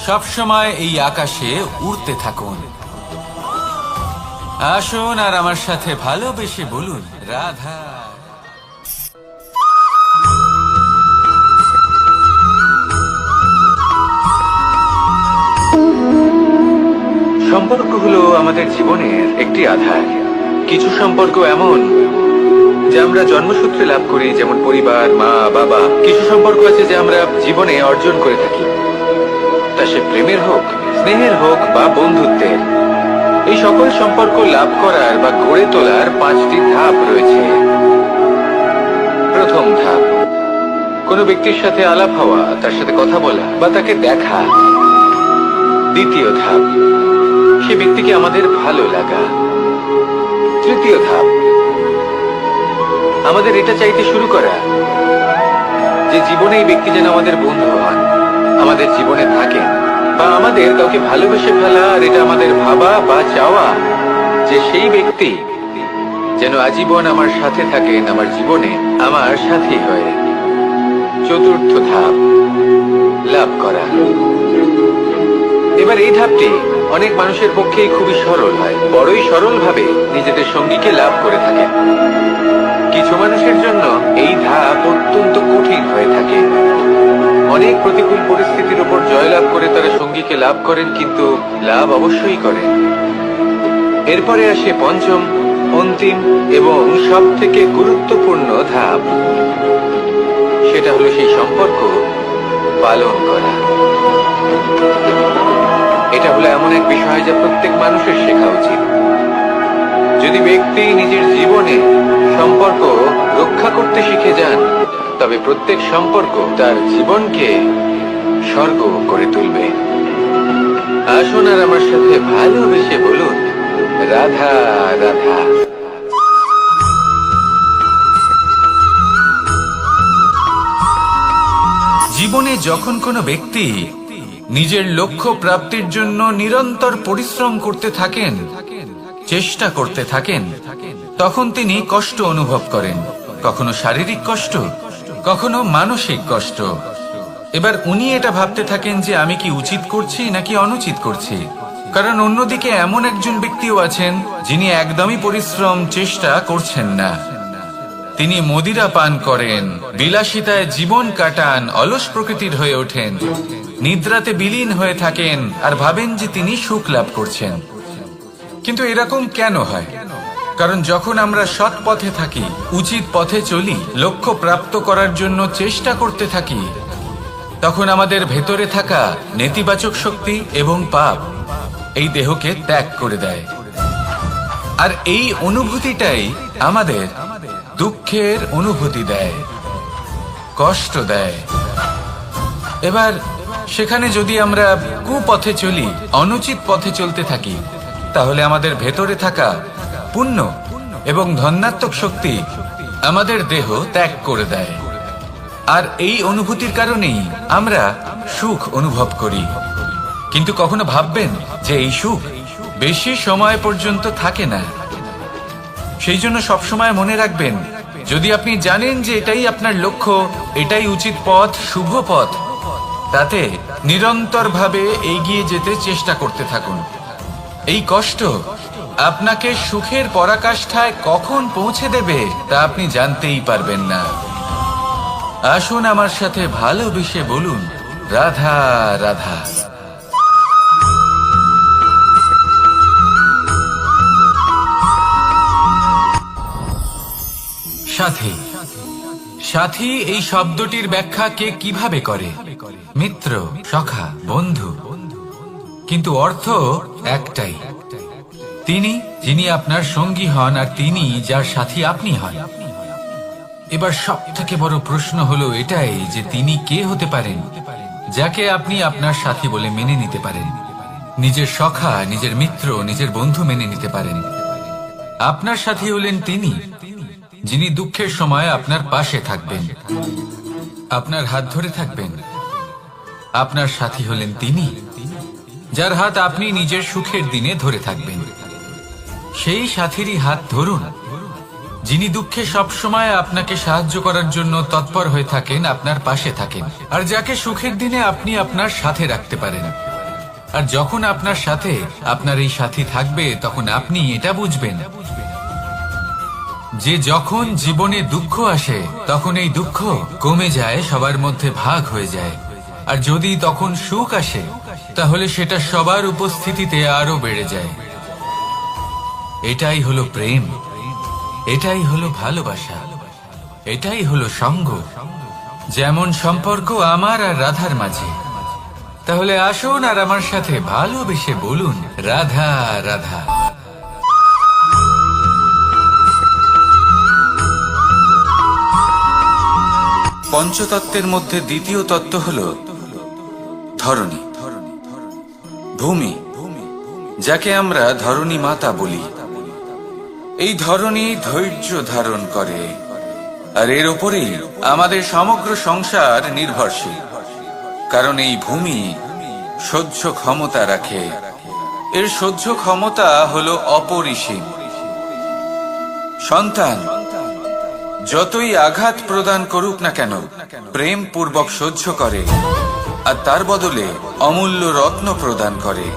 সবসময় এই আকাশে উড়তে থাকুন। আসুন আর আমার সাথে ভালোবেসে বলুন, রাধা। সম্পর্ক হলো আমাদের জীবনের একটি আধার। কিছু সম্পর্ক এমন যা আমরা জন্মসূত্রে লাভ করি, যেমন পরিবার, মা, বাবা। কিছু সম্পর্ক আছে যা আমরা জীবনে অর্জন করে থাকি, তা সে প্রেমের হোক, স্নেহের হোক বা বন্ধুত্বের। এই সকল সম্পর্ক লাভ করার বা গড়ে তোলার 5টি ধাপ রয়েছে। প্রথম ধাপ, কোনো ব্যক্তির সাথে আলাপ হওয়া, তার সাথে কথা বলা বা তাকে দেখা। দ্বিতীয় ধাপ, সে ব্যক্তিকে আমাদের ভালো লাগা। তৃতীয় ধাপ, আমাদের এটা চাইতে শুরু করা যে জীবনে এই ব্যক্তি যেন আমাদের বন্ধু হন, আমাদের জীবনে থাকেন, বা আমাদের কাউকে ভালোবেসে ফেলা। আর এটা আমাদের ভাবা বা চাওয়া যে সেই ব্যক্তি যেন আজীবন আমার সাথে থাকেন, আমার জীবনে আমার সাথী হয়ে। চতুর্থ ধাপ, লাভ করা। এবার এই ধাপটি অনেক মানুষের পক্ষেই খুবই সরল হয়, বড়ই সরলভাবে নিজেদের সঙ্গীকে লাভ করে থাকেন। কিছু মানুষের জন্য এই ধাপ অত্যন্ত কঠিন হয়ে থাকে। অনেক প্রতিকূল পরিস্থিতির উপর জয়লাভ করে তারা সঙ্গীকে লাভ করেন, কিন্তু লাভ অবশ্যই করেন। এরপরে আসে পঞ্চম, অন্তিম এবং সব থেকে গুরুত্বপূর্ণ ধাপ। সেটা হলো সেই সম্পর্ক পালন করা। এটা হলো এমন এক বিষয় যা প্রত্যেক মানুষের শেখা উচিত। যদি ব্যক্তি নিজের জীবনে সম্পর্ক রক্ষা করতে শিখে যান, তবে প্রত্যেক সম্পর্ক তার জীবনকে স্বর্গ করে তুলবে। আসুন আর আমার সাথে ভালোবেসে বলুন, রাধা রাধা। জীবনে যখন কোনো ব্যক্তি নিজের লক্ষ্য প্রাপ্তির জন্য নিরন্তর পরিশ্রম করতে থাকেন, চেষ্টা করতে থাকেন, তখন তিনি কষ্ট অনুভব করেন। কখনো শারীরিক কষ্ট, কখনো মানসিক কষ্ট। এবার উনি এটা ভাবতে থাকেন যে আমি কি উচিত করছি নাকি অনুচিত করছি। কারণ অন্যদিকে এমন একজন ব্যক্তিও আছেন যিনি একদমই পরিশ্রম চেষ্টা করছেন না। তিনি মদিরা পান করেন, বিলাসিতায় জীবন কাটান, অলস প্রকৃতির হয়ে ওঠেন, নিদ্রাতে বিলীন হয়ে থাকেন আর ভাবেন যে তিনি সুখ লাভ করছেন। কিন্তু এরকম কেন হয়? কারণ যখন আমরা সৎ পথে থাকি, উচিত পথে চলি, লক্ষ্য প্রাপ্ত করার জন্য চেষ্টা করতে থাকি, তখন আমাদের ভেতরে থাকা নেতিবাচক শক্তি এবং পাপ এই দেহকে ত্যাগ করে দেয়। আর এই অনুভূতিটাই আমাদের দুঃখের অনুভূতি দেয়, কষ্ট দেয়। এবার সেখানে যদি আমরা কুপথে চলি, অনুচিত পথে চলতে থাকি, তাহলে আমাদের ভেতরে থাকা পুণ্য এবং ধনাত্মক শক্তি আমাদের দেহ ত্যাগ করে দেয়। আর এই অনুভূতির কারণেই আমরা সুখ অনুভব করি। কিন্তু কখনো ভাববেন যে এই সুখ বেশি সময় পর্যন্ত থাকে না। সেই জন্য সবসময় মনে রাখবেন, যদি আপনি জানেন যে এটাই আপনার লক্ষ্য, এটাই উচিত পথ, শুভ পথ, তাতে নিরন্তরভাবে এগিয়ে যেতে চেষ্টা করতে থাকুন। এই কষ্ট আপনাকে সুখের পরাকাষ্ঠায় কখন পৌঁছে দেবে তা আপনি জানতেই পারবেন না। আসুন আমার সাথে ভালোবেসে বলুন, রাধা রাধা। সাথী, সাথী এই শব্দটির ব্যাখ্যা কে কিভাবে করে? মিত্র, সখা, বন্ধু। কিন্তু অর্থ একটাই, তিনি যিনি আপনার সঙ্গী হন আর তিনি যার সাথী আপনি হন। এবার সব থেকে বড় প্রশ্ন হলো এটাই যে তিনি কে হতে পারেন যাকে আপনি আপনার সাথী বলে মেনে নিতে পারেন, নিজের সখা, নিজের মিত্র, নিজের বন্ধু মেনে নিতে পারেন। আপনার সাথী হলেন তিনি যিনি দুঃখের সময় আপনার পাশে থাকবেন, আপনার হাত ধরে থাকবেন। আপনার সাথী হলেন তিনি যার হাত আপনি নিজের সুখের দিনে ধরে থাকবেন। সেই সাথীরই হাত ধরুন যিনি দুঃখে সবসময় আপনাকে সাহায্য করার জন্য তৎপর হয়ে থাকেন, আপনার পাশে থাকেন, আর যাকে সুখের দিনে আপনি আপনার সাথে রাখতে পারেন। আর যখন আপনার সাথে আপনার এই সাথী থাকবে, তখন আপনি এটা বুঝবেন যে যখন জীবনে দুঃখ আসে, তখন এই দুঃখ কমে যায়, সবার মধ্যে ভাগ হয়ে যায়। আর যদি তখন সুখ আসে, তাহলে সেটা সবার উপস্থিতিতে আরো বেড়ে যায়। এটাই হলো প্রেম, এটাই হলো ভালোবাসা, এটাই হলো সঙ্গ। যেমন সম্পর্ক আমার আর রাধার মাঝে। তাহলে আসুন আর আমার সাথে ভালোবেসে বলুন, রাধা রাধা। পঞ্চতত্ত্বের মধ্যে দ্বিতীয় তত্ত্ব হল ধরণী, ভূমি, যাকে আমরা ধরণী মাতা বলি। এই ধরণী ধৈর্য ধারণ করে, আর এর উপরেই আমাদের সমগ্র সংসার নির্ভরশীল। কারণ এই ভূমি সহ্য ক্ষমতা রাখে, এর সহ্য ক্ষমতা হলো অপরিসীম। সন্তান যতই আঘাত প্রদান করুক না কেন, প্রেম পূর্বক সহ্য করে, আর তার বদলে অমূল্য রত্ন প্রদান করে।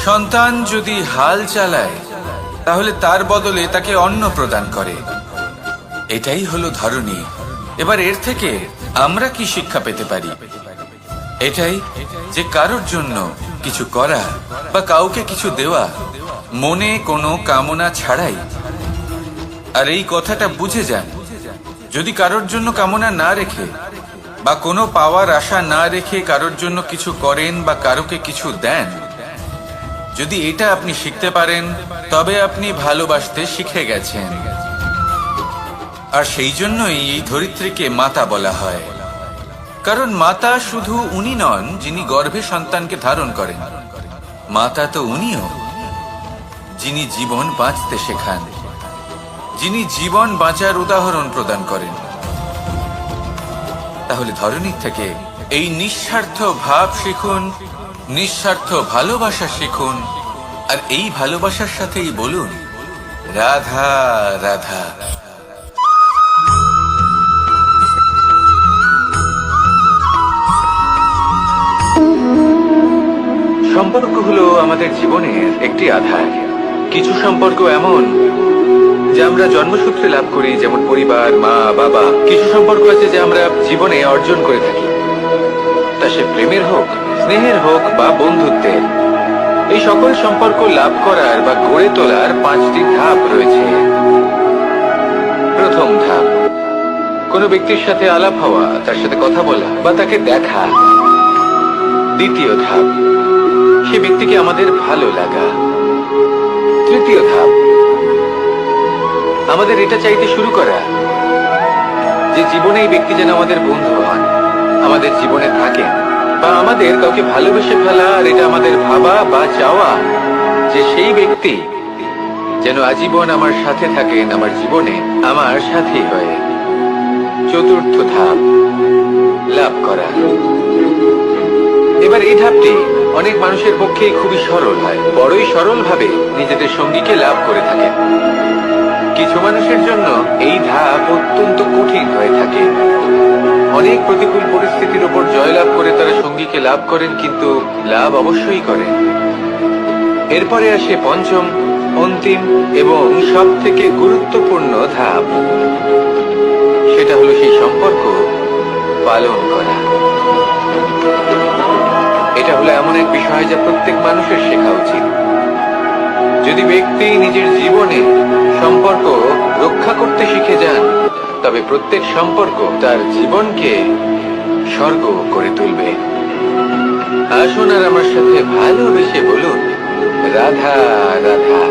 সন্তান যদি হাল চালায়, তাহলে তার বদলে তাকে অন্ন প্রদান করে। এটাই হলো ধরণী। এবার এর থেকে আমরা কি শিক্ষা পেতে পারি? এটাই যে কারোর জন্য কিছু করা বা কাউকে কিছু দেওয়া মনে কোনো কামনা ছাড়াই। আর এই কথাটা বুঝে যান, যদি কারোর জন্য কামনা না রেখে বা কোনো পাওয়ার আশা না রেখে কারোর জন্য কিছু করেন বা কারোকে কিছু দেন, যদি এটা আপনি শিখতে পারেন, তবে আপনি ভালোবাসতে শিখে গেছেন। আর সেই জন্যই এই ধরিত্রীকে মাতা বলা হয়। কারণ মাতা শুধু উনি নন যিনি গর্ভে সন্তানকে ধারণ করেন, মাতা তো উনিও যিনি জীবন বাঁচতে শেখান, যিনি জীবন বাঁচার উদাহরণ প্রদান করেন। তাহলে ধরণীর থেকে এই নিঃস্বার্থ ভাব শিখুন, নিঃস্বার্থ ভালোবাসা শিখুন, আর এই ভালোবাসার সাথেই বলুন, রাধা রাধা। সম্পর্ক হলো আমাদের জীবনের একটি আধার। কিছু সম্পর্ক এমন যা আমরা জন্মসূত্রে লাভ করি, যেমন পরিবার, মা, বাবা। কিছু সম্পর্ক আছে যে আমরা জীবনে অর্জন করে থাকি, তা সে প্রেমের হোক, স্নেহের হোক বা বন্ধুত্বের। এই সকল সম্পর্ক লাভ করার বা গড়ে তোলার 5টি ধাপ রয়েছে। প্রথম ধাপ, কোনো ব্যক্তির সাথে আলাপ হওয়া, তার সাথে কথা বলা বা তাকে দেখা। দ্বিতীয় ধাপ, সে ব্যক্তিকে আমাদের ভালো লাগা। তৃতীয় ধাপ, আমাদের এটা চাইতে শুরু করা যে জীবনে এই ব্যক্তি যেন আমাদের বন্ধু হন, আমাদের জীবনে থাকেন, বা আমাদের কাউকে ভালোবেসে ফেলা। আর এটা আমাদের ভাবা বা চাওয়া যে সেই ব্যক্তি যেন আজীবন আমার সাথে থাকেন, আমার জীবনে আমার সাথী হয়ে। চতুর্থ ধাপ, লাভ করা। এবার এই ধাপটি অনেক মানুষের পক্ষেই খুবই সরল হয়, বড়ই সরল ভাবে নিজেদের সঙ্গীকে লাভ করে থাকেন। কিছু মানুষের জন্য এই ধাপ অত্যন্ত কঠিন হয়ে থাকে। অনেক প্রতিকূল পরিস্থিতির উপর জয়লাভ করে তারা সঙ্গীকে লাভ করেন, কিন্তু লাভ অবশ্যই করেন। এরপরে আসে পঞ্চম, অন্তিম এবং সব থেকে গুরুত্বপূর্ণ ধাপ। সেটা হলো সেই সম্পর্ক পালন করা। এটা হলো এমন এক বিষয় যা প্রত্যেক মানুষের শেখা উচিত। যদি ব্যক্তি নিজের জীবনে সম্পর্ক রক্ষা করতে শিখে যান, তবে প্রত্যেক সম্পর্ক তার জীবনকে স্বর্গ করে তুলবে। আসুন আর আমার সাথে ভালোবেসে বলুন, রাধা রাধা।